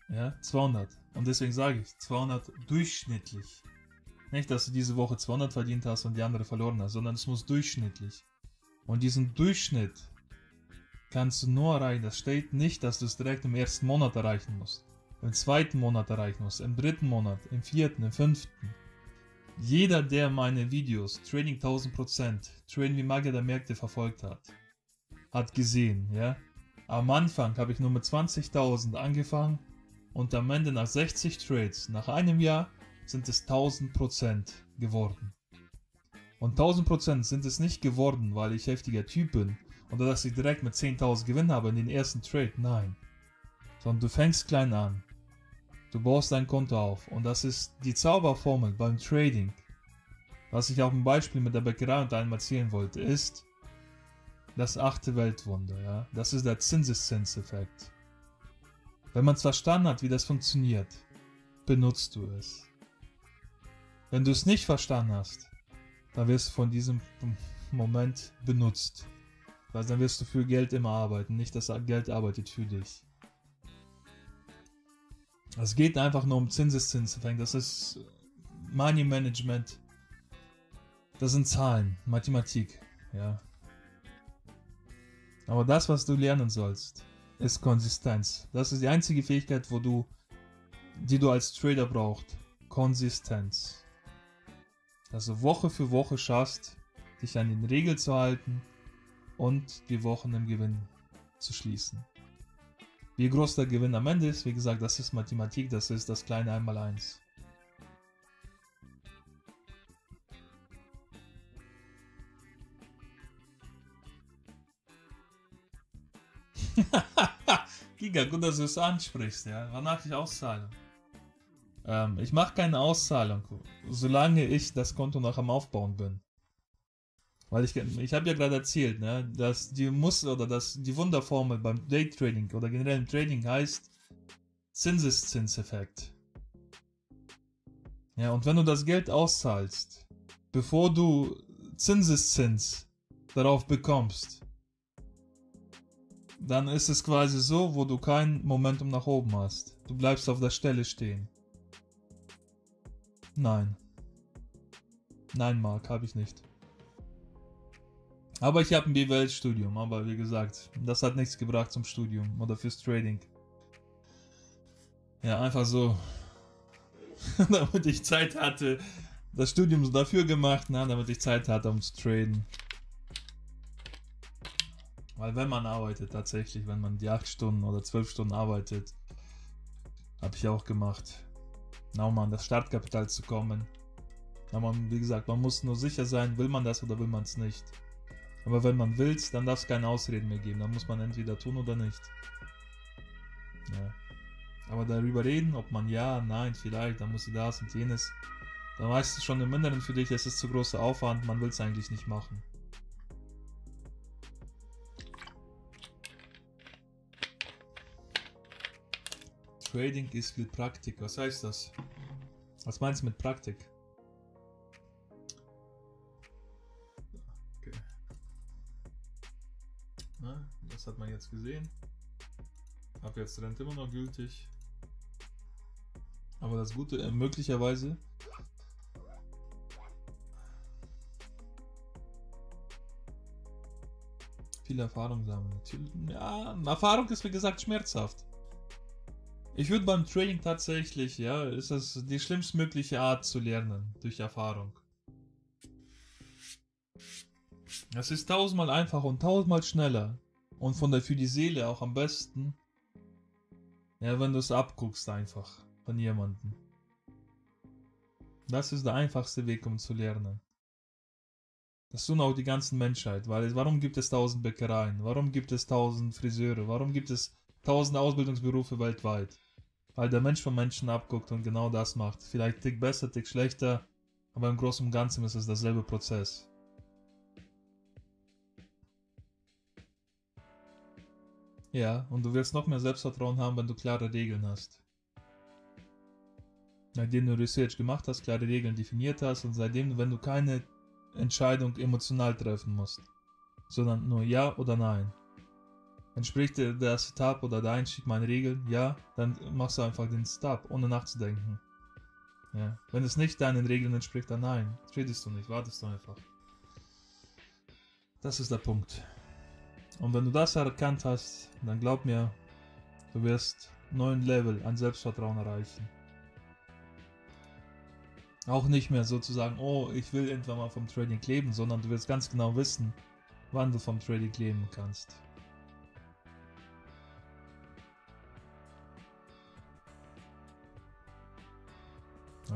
Ja, 200. Und deswegen sage ich, 200 durchschnittlich. Nicht, dass du diese Woche 200 verdient hast und die andere verloren hast, sondern es muss durchschnittlich. Und diesen Durchschnitt kannst du nur erreichen. Das steht nicht, dass du es direkt im ersten Monat erreichen musst. Im zweiten Monat erreichen musst, im dritten Monat, im vierten, im fünften. Jeder, der meine Videos, Trading 1000%, Trading wie Magier der Märkte verfolgt hat gesehen, ja. Am Anfang habe ich nur mit 20.000 angefangen und am Ende nach 60 Trades, nach einem Jahr, sind es 1000% geworden. Und 1000% sind es nicht geworden, weil ich heftiger Typ bin oder dass ich direkt mit 10.000 Gewinn habe in den ersten Trade, nein. Sondern du fängst klein an. Du baust dein Konto auf und das ist die Zauberformel beim Trading. Was ich auch im Beispiel mit der Bäckerei unter einem erzählen wollte, ist das 8. Weltwunder, ja. Das ist der Zinseszinseffekt. Wenn man es verstanden hat, wie das funktioniert, benutzt du es. Wenn du es nicht verstanden hast, dann wirst du von diesem Moment benutzt. Weil dann wirst du für Geld immer arbeiten, nicht das Geld arbeitet für dich. Es geht einfach nur um Zinseszinseffekt, das ist Money Management. Das sind Zahlen, Mathematik, ja. Aber das, was du lernen sollst, ist Konsistenz. Das ist die einzige Fähigkeit, die du als Trader brauchst. Konsistenz. Dass du Woche für Woche schaffst, dich an den Regeln zu halten und die Wochen im Gewinn zu schließen. Wie groß der Gewinn am Ende ist, wie gesagt, das ist Mathematik, das ist das kleine Einmaleins. Giga, gut, dass du es ansprichst, ja. Wann mache ich Auszahlung? Ich mache keine Auszahlung, solange ich das Konto noch am Aufbauen bin. Weil ich habe ja gerade erzählt, ne, dass die Muster oder dass die Wunderformel beim Daytrading oder generell im Trading heißt Zinseszinseffekt. Ja, und wenn du das Geld auszahlst, bevor du Zinseszins darauf bekommst, dann ist es quasi so, wo du kein Momentum nach oben hast. Du bleibst auf der Stelle stehen. Nein. Nein, Marc, habe ich nicht. Aber ich habe ein BWL-Studium, aber wie gesagt, das hat nichts gebracht zum Studium oder fürs Trading. Ja, einfach so, damit ich Zeit hatte, das Studium dafür gemacht, na, damit ich Zeit hatte, um zu traden. Weil wenn man arbeitet, tatsächlich, wenn man die 8 Stunden oder 12 Stunden arbeitet, habe ich auch gemacht, um an das Startkapital zu kommen. Aber wie gesagt, man muss nur sicher sein, will man das oder will man es nicht. Aber wenn man will, dann darf es keine Ausreden mehr geben. Dann muss man entweder tun oder nicht. Ja. Aber darüber reden, ob man ja, nein, vielleicht, dann muss sie das und jenes. Dann weißt du schon im Inneren für dich, es ist zu großer Aufwand, man will es eigentlich nicht machen. Trading ist viel Praktik. Was heißt das? Was meinst du mit Praktik? Okay. Na, das hat man jetzt gesehen. Ab jetzt Rente immer noch gültig. Aber das Gute, möglicherweise. Viel Erfahrung sammeln. Ja, Erfahrung ist wie gesagt schmerzhaft. Ich würde beim Trading tatsächlich, ja, ist das die schlimmstmögliche Art zu lernen, durch Erfahrung. Es ist tausendmal einfacher und tausendmal schneller. Und für die Seele auch am besten, ja, wenn du es abguckst einfach von jemandem. Das ist der einfachste Weg, um zu lernen. Das tun auch die ganzen Menschheit, weil warum gibt es 1000 Bäckereien? Warum gibt es 1000 Friseure? Warum gibt es 1000 Ausbildungsberufe weltweit? Weil der Mensch vom Menschen abguckt und genau das macht. Vielleicht tick besser, tick schlechter, aber im Großen und Ganzen ist es derselbe Prozess. Ja, und du wirst noch mehr Selbstvertrauen haben, wenn du klare Regeln hast. Nachdem du Research gemacht hast, klare Regeln definiert hast und seitdem, wenn du keine Entscheidung emotional treffen musst, sondern nur Ja oder Nein. Entspricht der Setup oder der Einstieg meinen Regeln? Ja, dann machst du einfach den Setup, ohne nachzudenken. Ja. Wenn es nicht deinen Regeln entspricht, dann nein. Tradest du nicht, wartest du einfach. Das ist der Punkt. Und wenn du das erkannt hast, dann glaub mir, du wirst einen neuen Level an Selbstvertrauen erreichen. Auch nicht mehr sozusagen, oh, ich will irgendwann mal vom Trading leben, sondern du wirst ganz genau wissen, wann du vom Trading leben kannst.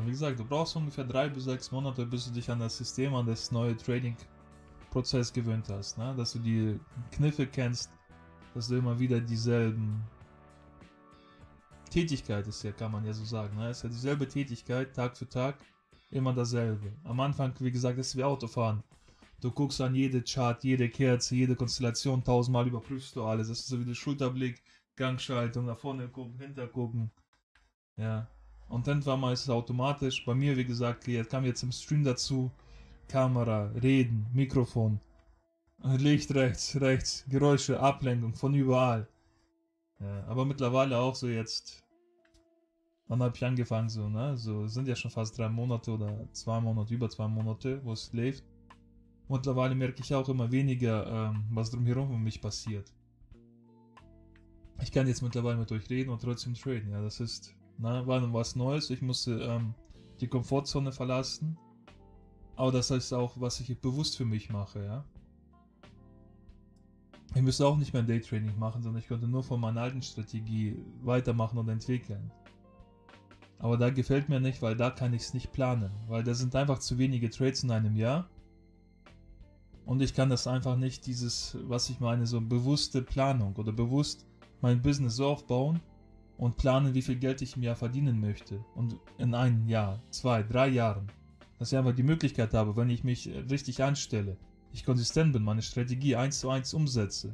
Wie gesagt, du brauchst ungefähr 3 bis 6 Monate, bis du dich an das System, an das neue Trading-Prozess gewöhnt hast. Ne? Dass du die Kniffe kennst, dass du immer wieder dieselben Tätigkeit ist ja, kann man ja so sagen. Ne? Es ist ja dieselbe Tätigkeit, Tag für Tag, immer dasselbe. Am Anfang, wie gesagt, ist es wie Autofahren. Du guckst an jede Chart, jede Kerze, jede Konstellation, 1000-mal überprüfst du alles. Das ist so wie der Schulterblick, Gangschaltung, nach vorne gucken, hinter gucken. Ja. Und irgendwann mal ist es automatisch. Bei mir, wie gesagt, kam jetzt im Stream dazu. Kamera, Reden, Mikrofon, Licht rechts, Geräusche, Ablenkung von überall. Ja, aber mittlerweile auch so jetzt. Wann habe ich angefangen so, ne? So sind ja schon fast 3 Monate oder 2 Monate, über 2 Monate, wo es läuft. Mittlerweile merke ich auch immer weniger, was drumherum um mich passiert. Ich kann jetzt mittlerweile mit euch reden und trotzdem traden. Ja, das ist, na, war was Neues. Ich musste die Komfortzone verlassen. Aber das ist auch, was ich bewusst für mich mache, ja. Ich müsste auch nicht mehr Daytrading machen, sondern ich könnte nur von meiner alten Strategie weitermachen und entwickeln. Aber da gefällt mir nicht, weil da kann ich es nicht planen. Weil da sind einfach zu wenige Trades in einem Jahr. Und ich kann das einfach nicht, dieses, was ich meine, so bewusste Planung oder bewusst mein Business so aufbauen und planen, wie viel Geld ich im Jahr verdienen möchte. Und in einem Jahr, 2, 3 Jahren. Dass ich einfach die Möglichkeit habe, wenn ich mich richtig anstelle, ich konsistent bin, meine Strategie 1:1 umsetze.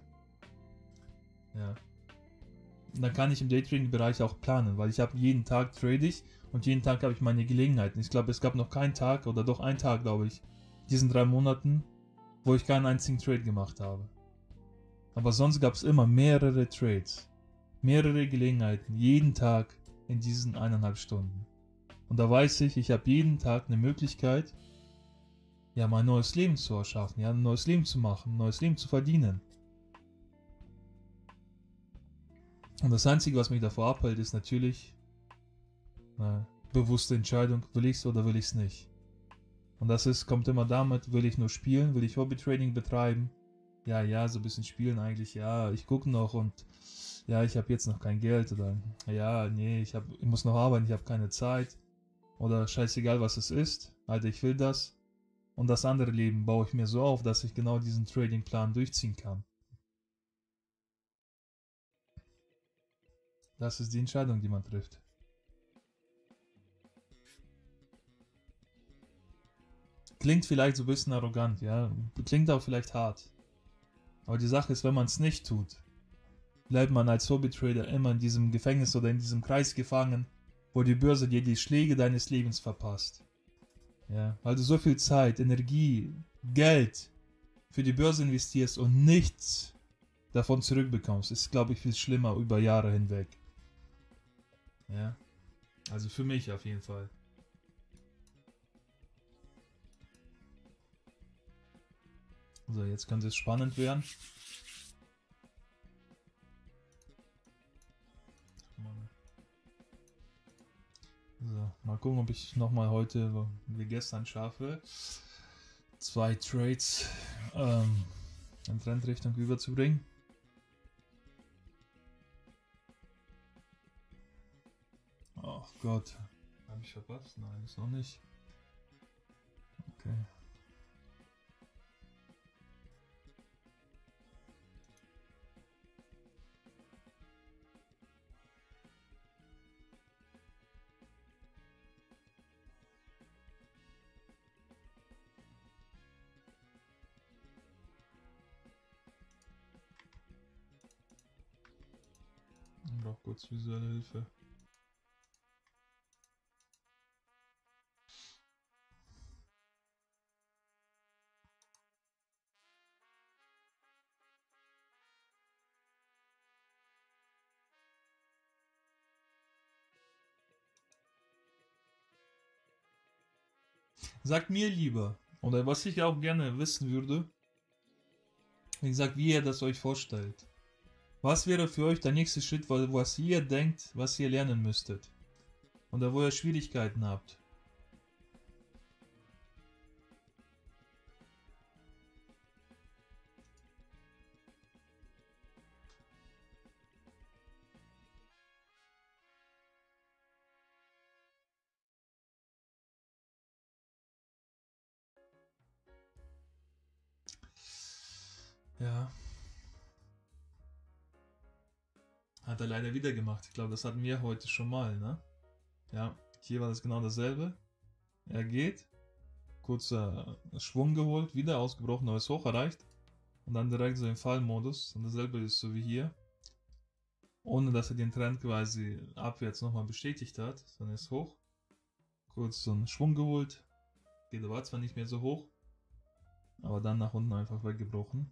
Ja. Und dann kann ich im Daytrading-Bereich auch planen, weil ich habe jeden Tag trade ich und jeden Tag habe ich meine Gelegenheiten. Ich glaube, es gab noch keinen Tag oder doch einen Tag, glaube ich, diesen 3 Monaten, wo ich keinen einzigen Trade gemacht habe. Aber sonst gab es immer mehrere Trades, mehrere Gelegenheiten, jeden Tag in diesen 1,5 Stunden. Und da weiß ich, ich habe jeden Tag eine Möglichkeit, ja, mein neues Leben zu erschaffen, ja, ein neues Leben zu machen, ein neues Leben zu verdienen. Und das Einzige, was mich davor abhält, ist natürlich eine bewusste Entscheidung, will ich es oder will ich es nicht. Und das kommt immer damit, will ich nur spielen, will ich Hobby-Trading betreiben? Ja, so ein bisschen spielen eigentlich, ja, ich gucke noch und ja, ich habe jetzt noch kein Geld oder ja, nee, ich muss noch arbeiten, ich habe keine Zeit oder scheißegal, was es ist, Alter, ich will das. Und das andere Leben baue ich mir so auf, dass ich genau diesen Trading-Plan durchziehen kann. Das ist die Entscheidung, die man trifft. Klingt vielleicht so ein bisschen arrogant, ja. Klingt auch vielleicht hart. Aber die Sache ist, wenn man es nicht tut, bleibt man als Hobbytrader immer in diesem Gefängnis oder in diesem Kreis gefangen, wo die Börse dir die Schläge deines Lebens verpasst. Ja, weil du so viel Zeit, Energie, Geld für die Börse investierst und nichts davon zurückbekommst, ist, glaube ich, viel schlimmer über Jahre hinweg. Ja, also für mich auf jeden Fall. So, jetzt könnte es spannend werden. So, mal gucken, ob ich nochmal heute, wie gestern, schaffe, 2 Trades in Trendrichtung überzubringen. Ach Gott, habe ich verpasst? Nein, ist noch nicht. Okay. Ich brauche kurz visuelle Hilfe. Sagt mir lieber, oder was ich auch gerne wissen würde, wie gesagt, wie ihr das euch vorstellt. Was wäre für euch der nächste Schritt, was ihr denkt, was ihr lernen müsstet? Oder wo ihr Schwierigkeiten habt? Ja. Hat er leider wieder gemacht. Ich glaube, das hatten wir heute schon mal, ne? Ja, hier war das genau dasselbe. Er geht, kurzer Schwung geholt, wieder ausgebrochen, neues Hoch erreicht. Und dann direkt so im Fallmodus. Und dasselbe ist so wie hier. Ohne dass er den Trend quasi abwärts nochmal bestätigt hat. Dann ist hoch. Kurz so einen Schwung geholt. Geht aber zwar nicht mehr so hoch. Aber dann nach unten einfach weggebrochen.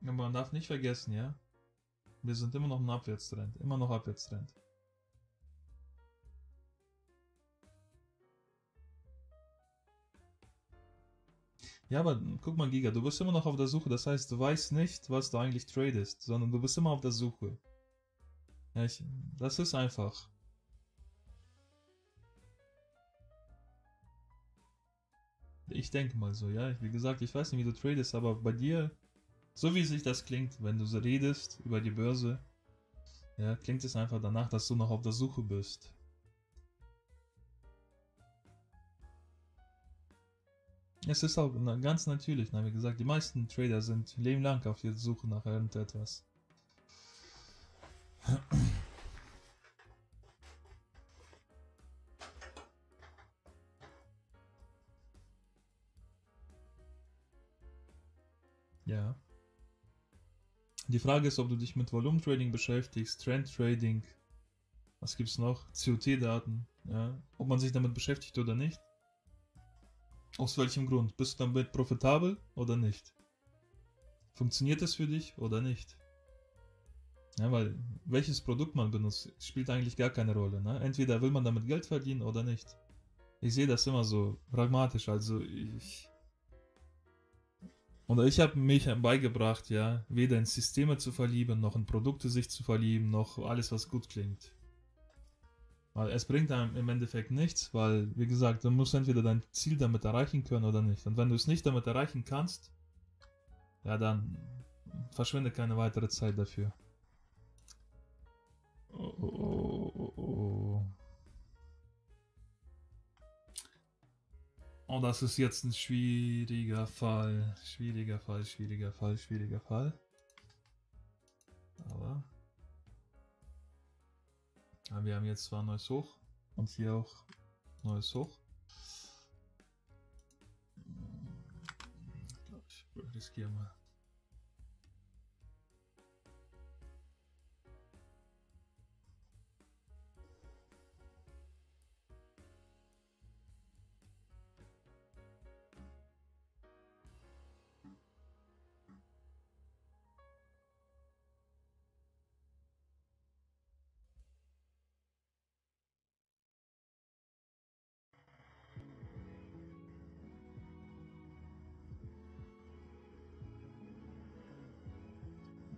Aber man darf nicht vergessen, ja. Wir sind immer noch im Abwärtstrend. Immer noch Abwärtstrend. Ja, aber guck mal, Giga, du bist immer noch auf der Suche. Das heißt, du weißt nicht, was du eigentlich tradest, sondern du bist immer auf der Suche. Ja, das ist einfach. Ich denke mal so, ja. Wie gesagt, ich weiß nicht, wie du tradest, aber bei dir, so wie sich das klingt, wenn du so redest über die Börse, ja, klingt es einfach danach, dass du noch auf der Suche bist. Es ist auch ganz natürlich, wie gesagt, die meisten Trader sind leben lang auf der Suche nach irgendetwas. Ja. Die Frage ist, ob du dich mit Volumetrading beschäftigst, Trend Trading, was gibt's noch? COT-Daten, ja. Ob man sich damit beschäftigt oder nicht. Aus welchem Grund? Bist du damit profitabel oder nicht? Funktioniert es für dich oder nicht? Ja, weil welches Produkt man benutzt, spielt eigentlich gar keine Rolle. Ne? Entweder will man damit Geld verdienen oder nicht. Ich sehe das immer so pragmatisch. Also ich habe mich beigebracht, ja, weder in Systeme zu verlieben, noch in Produkte sich zu verlieben, noch alles, was gut klingt. Weil es bringt einem im Endeffekt nichts, weil, wie gesagt, du musst entweder dein Ziel damit erreichen können oder nicht. Und wenn du es nicht damit erreichen kannst, ja, dann verschwende keine weitere Zeit dafür. Oh, das ist jetzt ein schwieriger Fall. Schwieriger Fall. Aber ja, wir haben jetzt zwar neues Hoch und hier auch neues Hoch. Ich glaube, ich riskiere mal.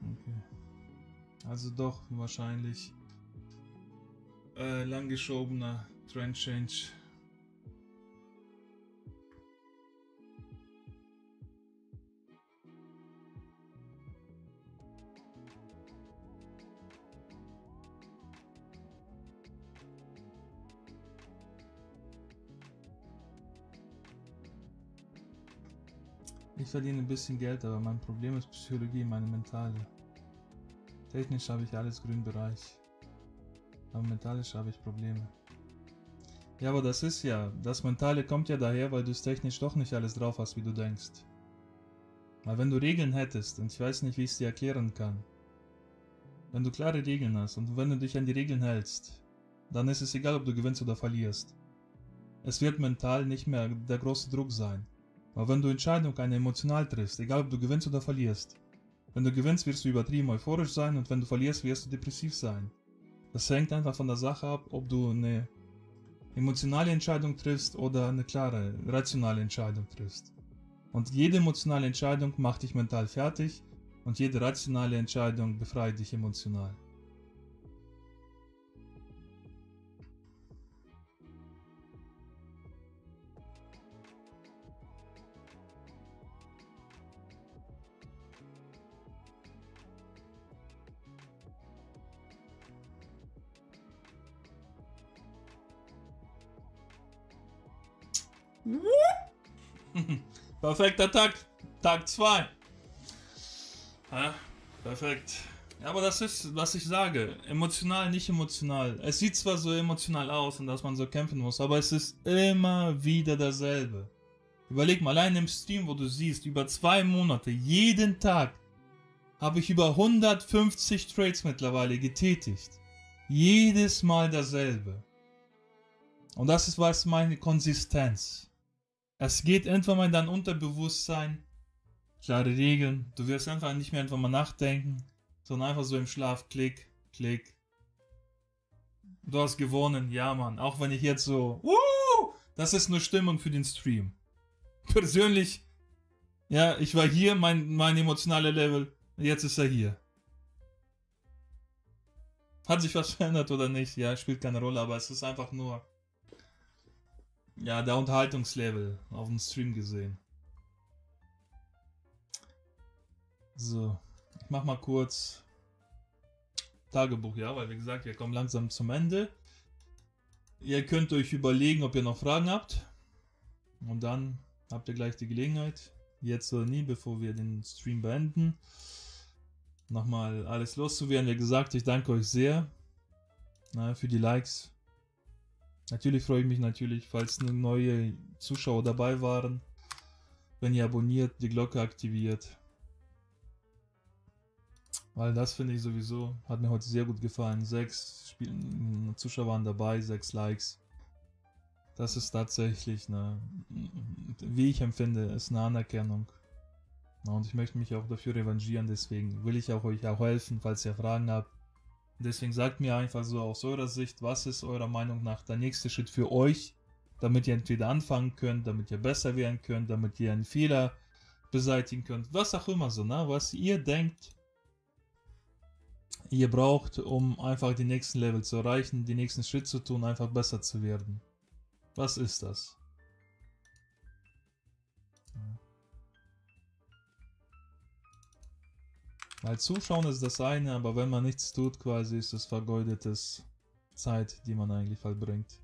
Okay. Also doch wahrscheinlich langgeschobener Trend Change. Ich verdiene ein bisschen Geld, aber mein Problem ist Psychologie, meine mentale. Technisch habe ich alles Grünbereich, aber mentalisch habe ich Probleme. Ja, aber das ist ja, das Mentale kommt ja daher, weil du es technisch doch nicht alles drauf hast, wie du denkst. Weil wenn du Regeln hättest, und ich weiß nicht, wie ich es dir erklären kann, wenn du klare Regeln hast und wenn du dich an die Regeln hältst, dann ist es egal, ob du gewinnst oder verlierst. Es wird mental nicht mehr der große Druck sein. Aber wenn du Entscheidungen emotional triffst, egal ob du gewinnst oder verlierst, wenn du gewinnst, wirst du übertrieben euphorisch sein und wenn du verlierst, wirst du depressiv sein. Das hängt einfach von der Sache ab, ob du eine emotionale Entscheidung triffst oder eine klare, rationale Entscheidung triffst. Und jede emotionale Entscheidung macht dich mental fertig und jede rationale Entscheidung befreit dich emotional. Perfekter Tag. Tag 2. Ja, perfekt. Ja, aber das ist, was ich sage. Emotional, nicht emotional. Es sieht zwar so emotional aus und dass man so kämpfen muss, aber es ist immer wieder dasselbe. Überleg mal, allein im Stream, wo du siehst, über 2 Monate, jeden Tag, habe ich über 150 Trades mittlerweile getätigt. Jedes Mal dasselbe. Und das ist was meine Konsistenz. Es geht irgendwann mal in dein Unterbewusstsein. Klare Regeln. Du wirst einfach nicht mehr mal nachdenken, sondern einfach so im Schlaf klick, klick. Du hast gewonnen, ja Mann. Auch wenn ich jetzt so, das ist nur Stimmung für den Stream. Persönlich, ja, ich war hier, mein emotionaler Level, jetzt ist er hier. Hat sich was verändert oder nicht? Ja, spielt keine Rolle, aber es ist einfach nur, ja, der Unterhaltungslevel auf dem Stream gesehen. So, ich mach mal kurz Tagebuch, ja, weil wie gesagt, wir kommen langsam zum Ende. Ihr könnt euch überlegen, ob ihr noch Fragen habt. Und dann habt ihr gleich die Gelegenheit, jetzt oder nie, bevor wir den Stream beenden, nochmal alles loszuwerden. Wie gesagt, ich danke euch sehr für die Likes. Natürlich freue ich mich falls neue Zuschauer dabei waren, wenn ihr abonniert, die Glocke aktiviert. Weil das finde ich sowieso, hat mir heute sehr gut gefallen. 6 Zuschauer waren dabei, 6 Likes. Das ist tatsächlich wie ich empfinde, ist eine Anerkennung. Und ich möchte mich auch dafür revanchieren, deswegen will ich euch auch helfen, falls ihr Fragen habt. Deswegen sagt mir einfach so aus eurer Sicht, was ist eurer Meinung nach der nächste Schritt für euch, damit ihr entweder anfangen könnt, damit ihr besser werden könnt, damit ihr einen Fehler beseitigen könnt, was auch immer so, was ihr denkt, ihr braucht, um einfach die nächsten Level zu erreichen, die nächsten Schritt zu tun, einfach besser zu werden. Was ist das? Weil Zuschauen ist das eine, aber wenn man nichts tut, quasi ist es vergeudetes Zeit, die man eigentlich verbringt.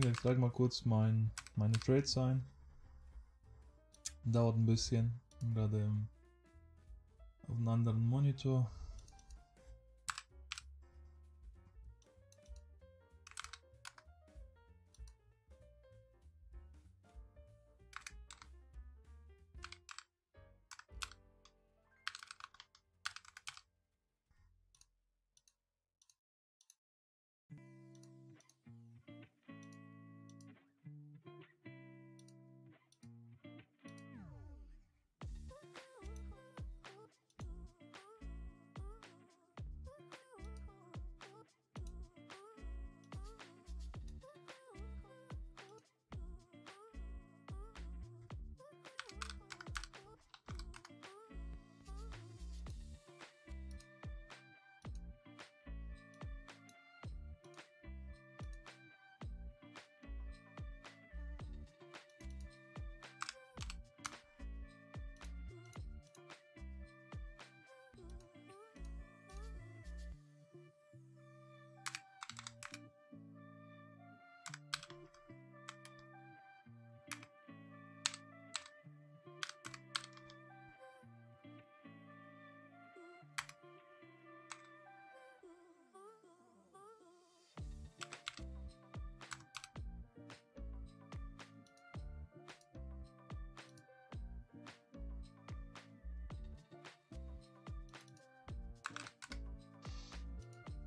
Ich trage mal kurz meine Trades ein. Dauert ein bisschen, gerade auf einem anderen Monitor.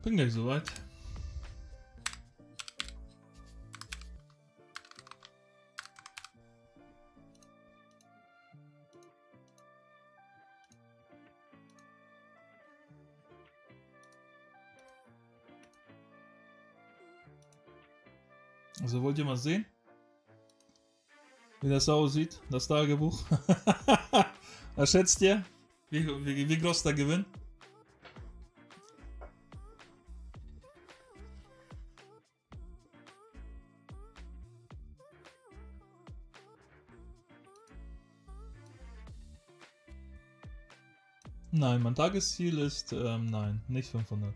Bin gleich soweit. Also wollt ihr mal sehen, wie das aussieht, das Tagebuch? Was schätzt ihr? Wie groß der Gewinn? Nein, mein Tagesziel ist, nein, nicht 500.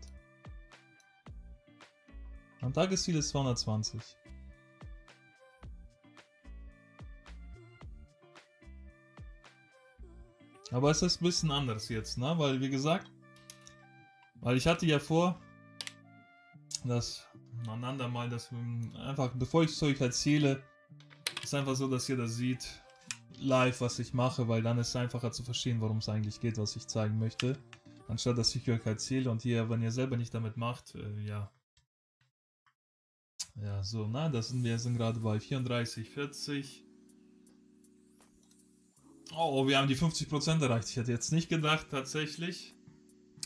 Mein Tagesziel ist 220. Aber es ist ein bisschen anders jetzt, ne? Weil, wie gesagt, weil ich hatte ja vor, dass man andermal, dass einfach, bevor ich es euch erzähle, ist einfach so, dass ihr das seht, live, was ich mache, weil dann ist es einfacher zu verstehen, worum es eigentlich geht, was ich zeigen möchte. Anstatt, dass ich euch erzähle und hier, wenn ihr selber nicht damit macht, ja. Ja, so, na, wir sind gerade bei 34, 40. Oh, wir haben die 50% erreicht. Ich hätte jetzt nicht gedacht, tatsächlich.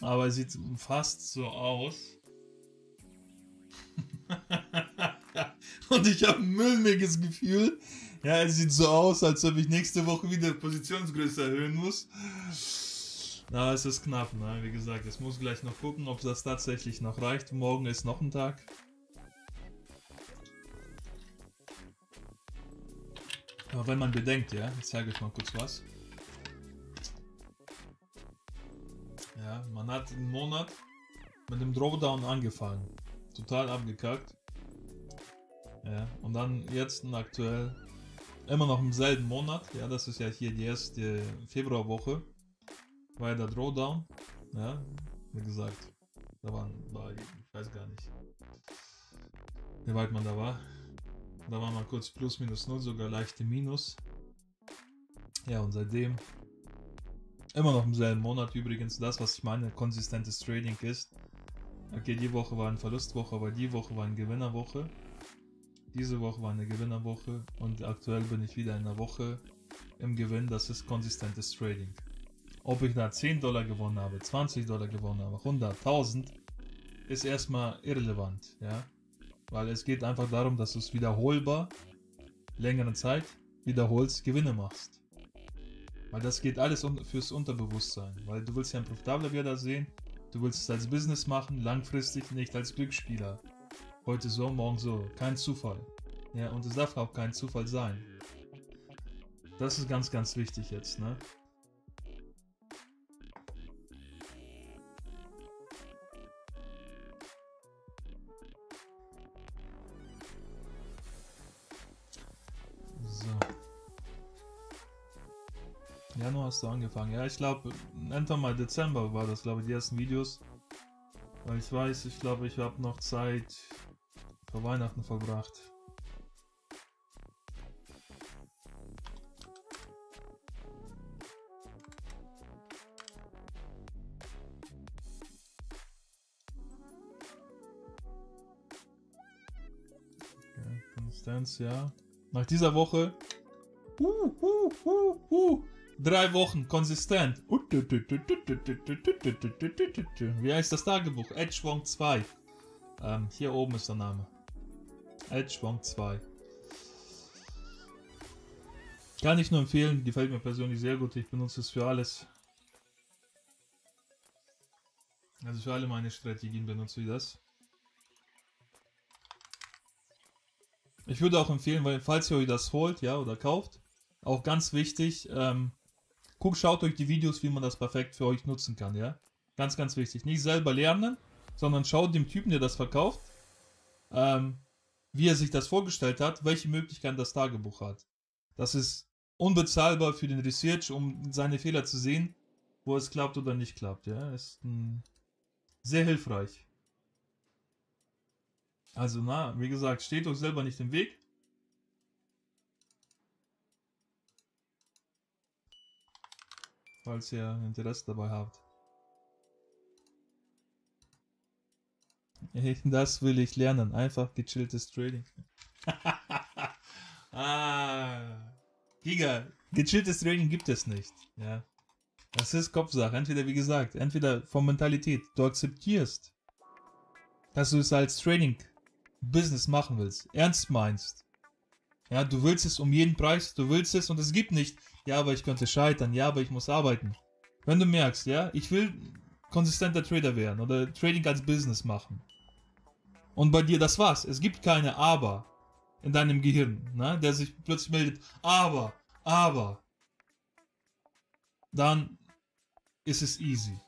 Aber es sieht fast so aus. Und ich habe ein mulmiges Gefühl. Ja, es sieht so aus, als ob ich nächste Woche wieder Positionsgröße erhöhen muss. Na, es ist knapp, ne? Wie gesagt, es muss gleich noch gucken, ob das tatsächlich noch reicht. Morgen ist noch ein Tag. Aber wenn man bedenkt, ja, ich zeige euch mal kurz was. Ja, man hat einen Monat mit dem Drawdown angefangen. Total abgekackt. Ja, und dann jetzt aktuell immer noch im selben Monat. Ja, das ist ja hier die erste Februarwoche. War ja der Drawdown. Ja, wie gesagt, da war, ich weiß gar nicht, wie weit man da war. Da war mal kurz plus minus null, sogar leichte Minus. Ja, und seitdem immer noch im selben Monat. Übrigens, das, was ich meine, konsistentes Trading ist. Okay, die Woche war eine Verlustwoche, aber die Woche war eine Gewinnerwoche. Diese Woche war eine Gewinnerwoche und aktuell bin ich wieder in einer Woche im Gewinn. Das ist konsistentes Trading. Ob ich da $10 gewonnen habe, $20 gewonnen habe, 100, 1000, ist erstmal irrelevant, ja. Weil es geht einfach darum, dass du es wiederholbar, längere Zeit wiederholst, Gewinne machst. Weil das geht alles fürs Unterbewusstsein. Weil du willst ja ein profitabler Werder sehen, du willst es als Business machen, langfristig, nicht als Glücksspieler. Heute so, morgen so, kein Zufall. Ja, und es darf auch kein Zufall sein. Das ist ganz, ganz wichtig jetzt, ne? So. Januar hast du angefangen. Ja, ich glaube, Ende mal Dezember war das, glaube ich, die ersten Videos. Weil ich weiß, ich glaube, ich habe noch Zeit vor Weihnachten verbracht. Okay, Konstanz, ja. Nach dieser Woche 3 Wochen konsistent. Wie heißt das Tagebuch? Edgewong 2. Hier oben ist der Name. Edgewong 2. Kann ich nur empfehlen. Gefällt mir persönlich sehr gut. Ich benutze es für alles. Also für alle meine Strategien benutze ich das. Ich würde auch empfehlen, weil falls ihr euch das holt, ja, oder kauft, auch ganz wichtig, schaut euch die Videos, wie man das perfekt für euch nutzen kann, ja. Ganz, ganz wichtig. Nicht selber lernen, sondern schaut dem Typen, der das verkauft, wie er sich das vorgestellt hat, welche Möglichkeiten das Tagebuch hat. Das ist unbezahlbar für den Research, um seine Fehler zu sehen, wo es klappt oder nicht klappt, ja. Ist sehr hilfreich. Also, wie gesagt, steht euch selber nicht im Weg. Falls ihr Interesse dabei habt. Das will ich lernen. Einfach gechilltes Trading. Giga, gechilltes Trading gibt es nicht. Ja. Das ist Kopfsache. Entweder, wie gesagt, entweder von Mentalität. Du akzeptierst, dass du es als Trading-Business machen willst. Ernst meinst. Ja, du willst es um jeden Preis. Du willst es und es gibt nicht. Ja, aber ich könnte scheitern. Ja, aber ich muss arbeiten. Wenn du merkst, ja, ich will konsistenter Trader werden oder Trading als Business machen. Und bei dir, das war's. Es gibt keine Aber in deinem Gehirn, ne, der sich plötzlich meldet. Aber. Dann ist es easy.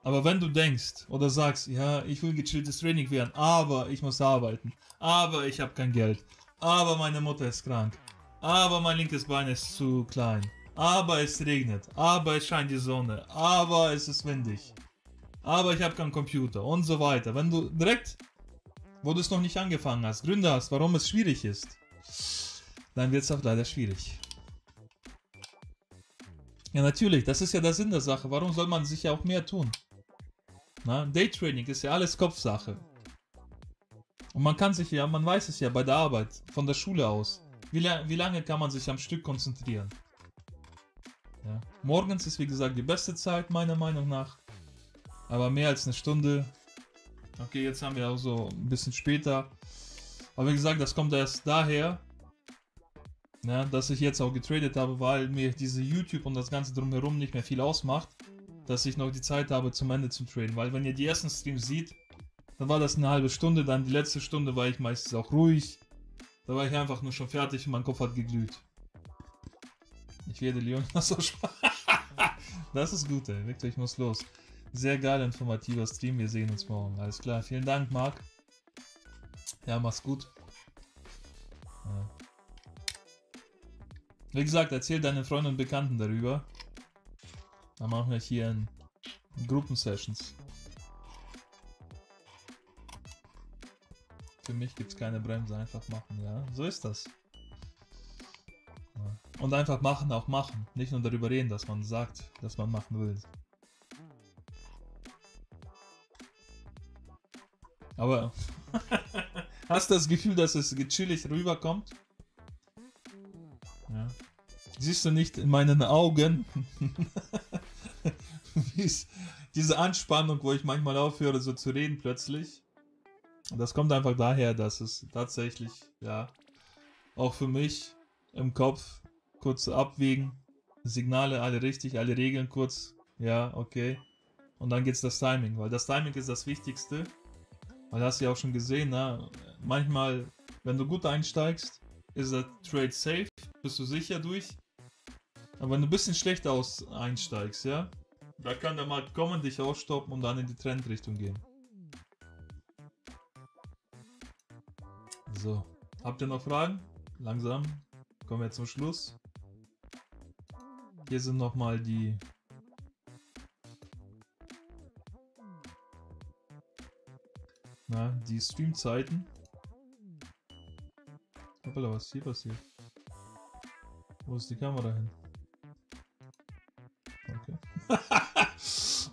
Aber wenn du denkst oder sagst, ja, ich will gechilltes Training werden, aber ich muss arbeiten, aber ich habe kein Geld, aber meine Mutter ist krank, aber mein linkes Bein ist zu klein, aber es regnet, aber es scheint die Sonne, aber es ist windig, aber ich habe keinen Computer und so weiter. Wenn du direkt, wo du es noch nicht angefangen hast, Gründe hast, warum es schwierig ist, dann wird es auch leider schwierig. Ja, natürlich, das ist ja der Sinn der Sache. Warum soll man sich ja auch mehr tun? Na, Daytrading ist ja alles Kopfsache. Und man kann sich ja, man weiß es ja bei der Arbeit, von der Schule aus. Wie lange kann man sich am Stück konzentrieren? Ja. Morgens ist wie gesagt die beste Zeit, meiner Meinung nach. Aber mehr als eine Stunde. Okay, jetzt haben wir auch so ein bisschen später. Aber wie gesagt, das kommt erst daher, ja, dass ich jetzt auch getradet habe, weil mir diese YouTube und das Ganze drumherum nicht mehr viel ausmacht, dass ich noch die Zeit habe zum Ende zu traden. Weil wenn ihr die ersten Streams seht, dann war das eine halbe Stunde, dann die letzte Stunde war ich meistens auch ruhig. Da war ich einfach nur schon fertig und mein Kopf hat geglüht. Ich werde Leon so Spaß. Das ist gut, ey. Victor, ich muss los. Sehr geil, informativer Stream. Wir sehen uns morgen. Alles klar. Vielen Dank, Marc. Ja, mach's gut. Ja. Wie gesagt, erzähl deinen Freunden und Bekannten darüber. Dann machen wir hier in Gruppensessions. Für mich gibt's keine Bremse, einfach machen, ja. So ist das. Ja. Und einfach machen, auch machen. Nicht nur darüber reden, dass man sagt, dass man machen will. Aber hast du das Gefühl, dass es chillig rüberkommt? Ja. Siehst du nicht in meinen Augen, wie ist diese Anspannung, wo ich manchmal aufhöre so zu reden plötzlich? Das kommt einfach daher, dass es tatsächlich, ja, auch für mich im Kopf kurz abwägen, Signale alle richtig, alle Regeln kurz, ja, okay. Und dann geht's das Timing, weil das Timing ist das Wichtigste. Weil hast du ja auch schon gesehen, ne? Manchmal, wenn du gut einsteigst, ist der Trade safe, bist du sicher durch. Aber wenn du ein bisschen schlecht einsteigst, ja, da kann der Markt kommen, dich ausstoppen und dann in die Trendrichtung gehen. So, habt ihr noch Fragen? Langsam, kommen wir zum Schluss. Hier sind nochmal die Streamzeiten. Hoppala, was ist hier passiert? Wo ist die Kamera hin? Okay.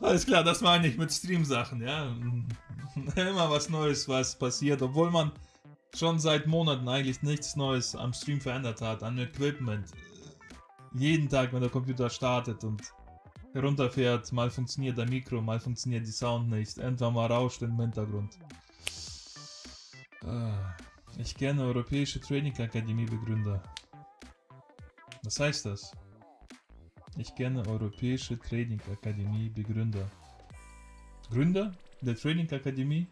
Alles klar, das meine ich mit Stream-Sachen, ja. Immer was Neues, was passiert, obwohl man schon seit Monaten eigentlich nichts Neues am Stream verändert hat, an Equipment. Jeden Tag, wenn der Computer startet und herunterfährt, mal funktioniert der Mikro, mal funktioniert die Sound nicht, irgendwann mal rauscht im Hintergrund. Ich kenne Europäische Trading Akademie Begründer. Was heißt das? Ich kenne Europäische Trading Akademie Begründer. Gründer der Trading Akademie?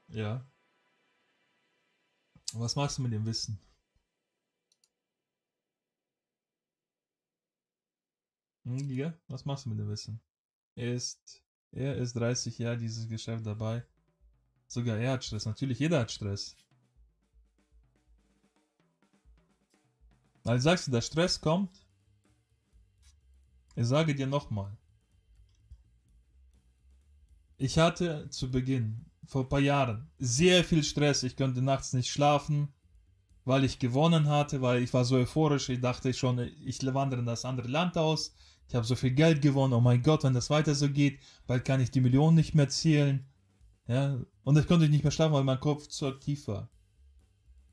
Ja. Was machst du mit dem Wissen? Ja, was machst du mit dem Wissen? Er ist 30 Jahre dieses Geschäft dabei. Sogar er hat Stress. Natürlich, jeder hat Stress. Also sagst du, der Stress kommt. Ich sage dir nochmal. Ich hatte zu Beginn, vor ein paar Jahren, sehr viel Stress. Ich konnte nachts nicht schlafen, weil ich gewonnen hatte, weil ich war so euphorisch. Ich dachte schon, ich wandere in das andere Land aus. Ich habe so viel Geld gewonnen. Oh mein Gott, wenn das weiter so geht, bald kann ich die Millionen nicht mehr zählen. Ja, und ich konnte nicht mehr schlafen, weil mein Kopf zu aktiv war.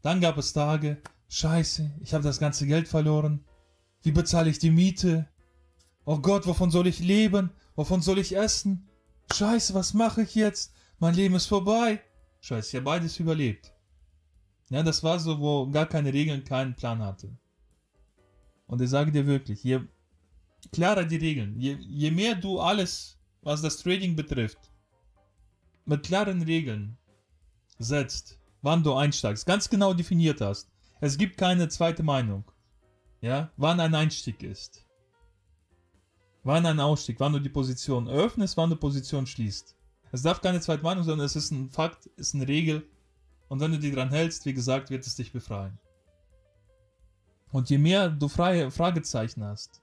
Dann gab es Tage, Scheiße, ich habe das ganze Geld verloren. Wie bezahle ich die Miete? Oh Gott, wovon soll ich leben? Wovon soll ich essen? Scheiße, was mache ich jetzt? Mein Leben ist vorbei. Scheiße, ich habe beides überlebt. Ja, das war so, wo gar keine Regeln, keinen Plan hatte. Und ich sage dir wirklich, je klarer die Regeln, je mehr du alles, was das Trading betrifft, mit klaren Regeln setzt, wann du einsteigst, ganz genau definiert hast. Es gibt keine zweite Meinung. Ja, wann ein Einstieg ist. Wann ein Ausstieg, wann du die Position öffnest, wann du Position schließt. Es darf keine zweite Meinung sein, es ist ein Fakt, ist eine Regel. Und wenn du die dran hältst, wie gesagt, wird es dich befreien. Und je mehr du freie Fragezeichen hast,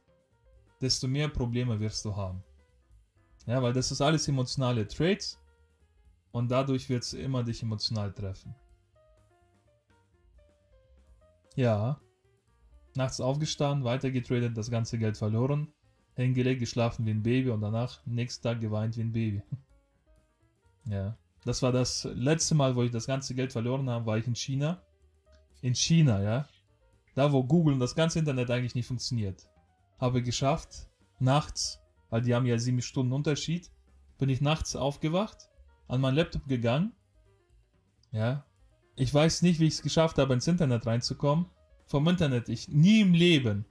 desto mehr Probleme wirst du haben. Ja, weil das ist alles emotionale Trades. Und dadurch wird es immer dich emotional treffen. Ja. Nachts aufgestanden, weitergetradet, das ganze Geld verloren. Hingelegt, geschlafen wie ein Baby und danach nächsten Tag geweint wie ein Baby. Ja. Das war das letzte Mal, wo ich das ganze Geld verloren habe, war ich in China. In China, ja. Da, wo Google und das ganze Internet eigentlich nicht funktioniert. Habe geschafft, nachts weil die haben ja 7 Stunden Unterschied, bin ich nachts aufgewacht, an meinen Laptop gegangen. Ja, ich weiß nicht, wie ich es geschafft habe, ins Internet reinzukommen. Vom Internet, nie im Leben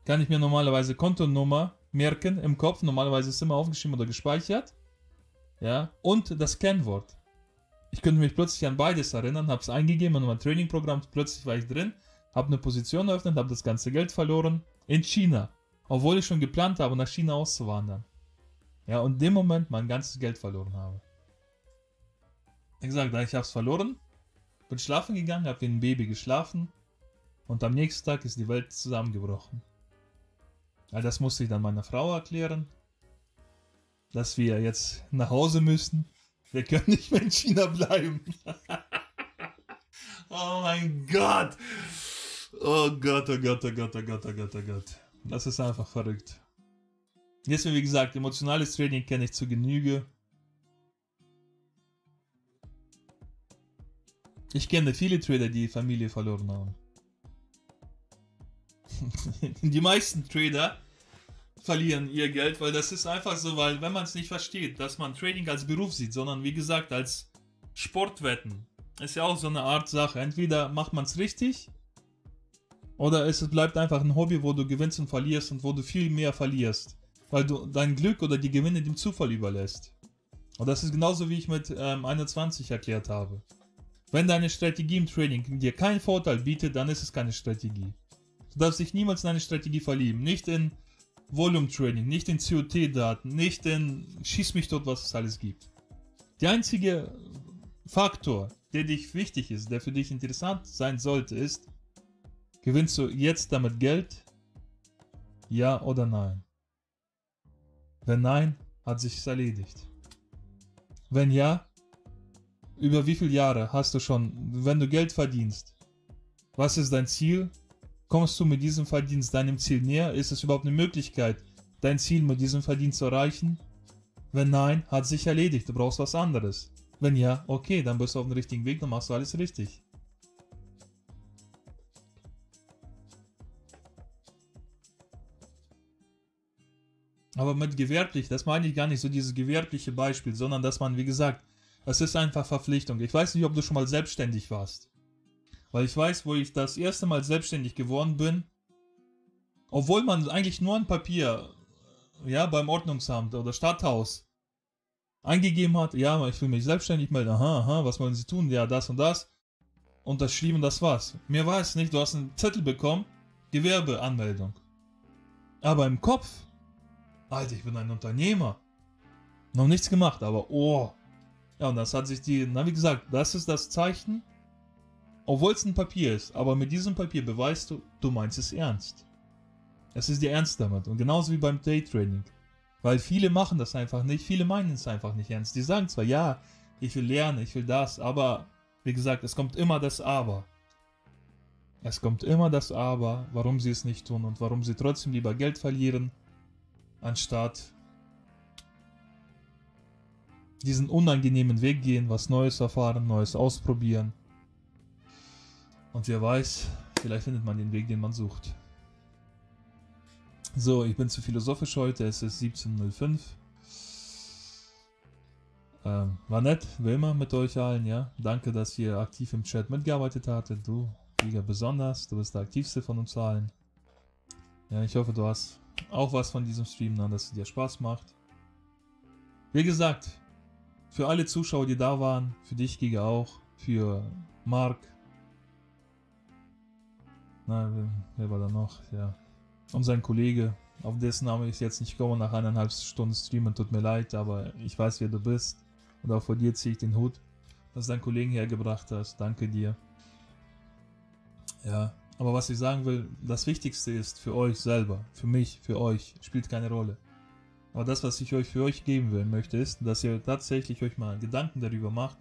kann ich mir normalerweise Kontonummer merken im Kopf. Normalerweise ist es immer aufgeschrieben oder gespeichert. Ja, und das Kennwort. Ich könnte mich plötzlich an beides erinnern, habe es eingegeben in mein Trainingprogramm, plötzlich war ich drin, habe eine Position eröffnet, habe das ganze Geld verloren in China. Obwohl ich schon geplant habe, nach China auszuwandern. Ja, und in dem Moment mein ganzes Geld verloren habe. Wie gesagt, ich habe es verloren, bin schlafen gegangen, habe wie ein Baby geschlafen und am nächsten Tag ist die Welt zusammengebrochen. Ja, das musste ich dann meiner Frau erklären, dass wir jetzt nach Hause müssen. Wir können nicht mehr in China bleiben. Oh mein Gott. Oh Gott, oh Gott, oh Gott, oh Gott, oh Gott, oh Gott. Das ist einfach verrückt. Jetzt, wie gesagt, emotionales Training kenne ich zu Genüge. Ich kenne viele Trader, die Familie verloren haben. Die meisten Trader verlieren ihr Geld, weil das ist einfach so, weil wenn man es nicht versteht, dass man Trading als Beruf sieht, sondern wie gesagt als Sportwetten, ist ja auch so eine Art Sache. Entweder macht man es richtig oder es bleibt einfach ein Hobby, wo du gewinnst und verlierst und wo du viel mehr verlierst, weil du dein Glück oder die Gewinne dem Zufall überlässt. Und das ist genauso, wie ich mit 21 erklärt habe. Wenn deine Strategie im Trading dir keinen Vorteil bietet, dann ist es keine Strategie. Du darfst dich niemals in eine Strategie verlieben, nicht in Volume Trading, nicht in COT-Daten, nicht in schieß mich tot, was es alles gibt. Der einzige Faktor, der dich wichtig ist, der für dich interessant sein sollte, ist, gewinnst du jetzt damit Geld? Ja oder nein? Wenn nein, hat sich's erledigt. Wenn ja, über wie viele Jahre hast du schon, wenn du Geld verdienst, was ist dein Ziel? Kommst du mit diesem Verdienst deinem Ziel näher? Ist es überhaupt eine Möglichkeit, dein Ziel mit diesem Verdienst zu erreichen? Wenn nein, hat sich erledigt, du brauchst was anderes. Wenn ja, okay, dann bist du auf dem richtigen Weg, dann machst du alles richtig. Aber mit gewerblich, das meine ich gar nicht so dieses gewerbliche Beispiel, sondern dass man, wie gesagt, es ist einfach Verpflichtung. Ich weiß nicht, ob du schon mal selbstständig warst. Weil ich weiß, wo ich das erste Mal selbstständig geworden bin, obwohl man eigentlich nur ein Papier, ja, beim Ordnungsamt oder Stadthaus eingegeben hat, ja, ich will mich selbstständig melden, aha, was wollen Sie tun? Ja, das und das. Unterschrieben, das war's. Mehr war es nicht, du hast einen Zettel bekommen, Gewerbeanmeldung. Aber im Kopf, Alter, ich bin ein Unternehmer. Noch nichts gemacht, aber oh. Ja, und das hat sich wie gesagt, das ist das Zeichen, obwohl es ein Papier ist, aber mit diesem Papier beweist du, du meinst es ernst. Es ist dir ernst damit. Und genauso wie beim Daytrading. Weil viele machen das einfach nicht, viele meinen es einfach nicht ernst. Die sagen zwar, ja, ich will lernen, ich will das, aber wie gesagt, es kommt immer das Aber. Es kommt immer das Aber, warum sie es nicht tun und warum sie trotzdem lieber Geld verlieren, anstatt diesen unangenehmen Weg gehen, was Neues erfahren, Neues ausprobieren. Und wer weiß, vielleicht findet man den Weg, den man sucht. So, ich bin zu philosophisch heute, es ist 17:05 Uhr. War nett, wie immer mit euch allen, ja. Danke, dass ihr aktiv im Chat mitgearbeitet hattet. Du, Liga besonders, du bist der aktivste von uns allen. Ja, ich hoffe, du hast auch was von diesem Stream, dass es dir Spaß macht. Wie gesagt, für alle Zuschauer, die da waren, für dich, Giga auch, für Mark. Na, wer war da noch? Ja. Und sein Kollege, auf dessen Name ich jetzt nicht komme nach 1,5 Stunden Streamen, tut mir leid, aber ich weiß, wer du bist. Und auch vor dir ziehe ich den Hut, dass du deinen Kollegen hergebracht hast. Danke dir. Ja, aber was ich sagen will, das Wichtigste ist für euch selber, für mich, für euch, spielt keine Rolle. Aber das, was ich euch für euch geben will, möchte, ist, dass ihr tatsächlich euch mal Gedanken darüber macht,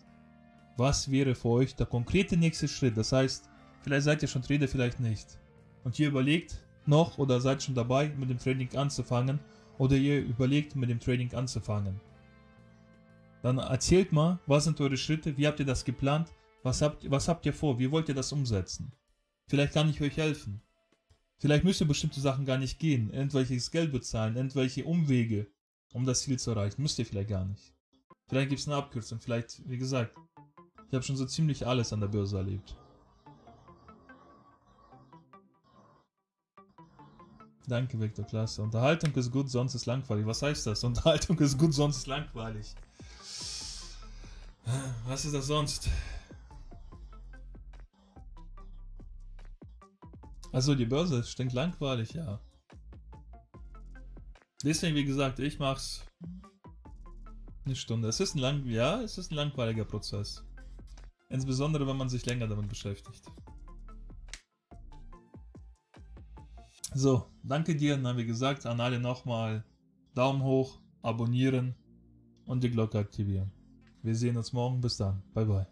was wäre für euch der konkrete nächste Schritt. Das heißt, vielleicht seid ihr schon Trader, vielleicht nicht. Und ihr überlegt noch oder seid schon dabei, mit dem Trading anzufangen oder ihr überlegt, mit dem Trading anzufangen. Dann erzählt mal, was sind eure Schritte, wie habt ihr das geplant, was habt ihr vor, wie wollt ihr das umsetzen. Vielleicht kann ich euch helfen. Vielleicht müsst ihr bestimmte Sachen gar nicht gehen, irgendwelches Geld bezahlen, irgendwelche Umwege, um das Ziel zu erreichen. Müsst ihr vielleicht gar nicht. Vielleicht gibt es eine Abkürzung, vielleicht, wie gesagt, ich habe schon so ziemlich alles an der Börse erlebt. Danke, Victor, klasse. Unterhaltung ist gut, sonst ist langweilig. Was heißt das? Unterhaltung ist gut, sonst ist langweilig. Was ist das sonst? Also die Börse stinkt langweilig, ja. Deswegen, wie gesagt, ich mach's eine Stunde. Es ist ein langweiliger Prozess. Insbesondere, wenn man sich länger damit beschäftigt. So, danke dir. Dann wie gesagt, an alle nochmal Daumen hoch, abonnieren und die Glocke aktivieren. Wir sehen uns morgen. Bis dann. Bye bye.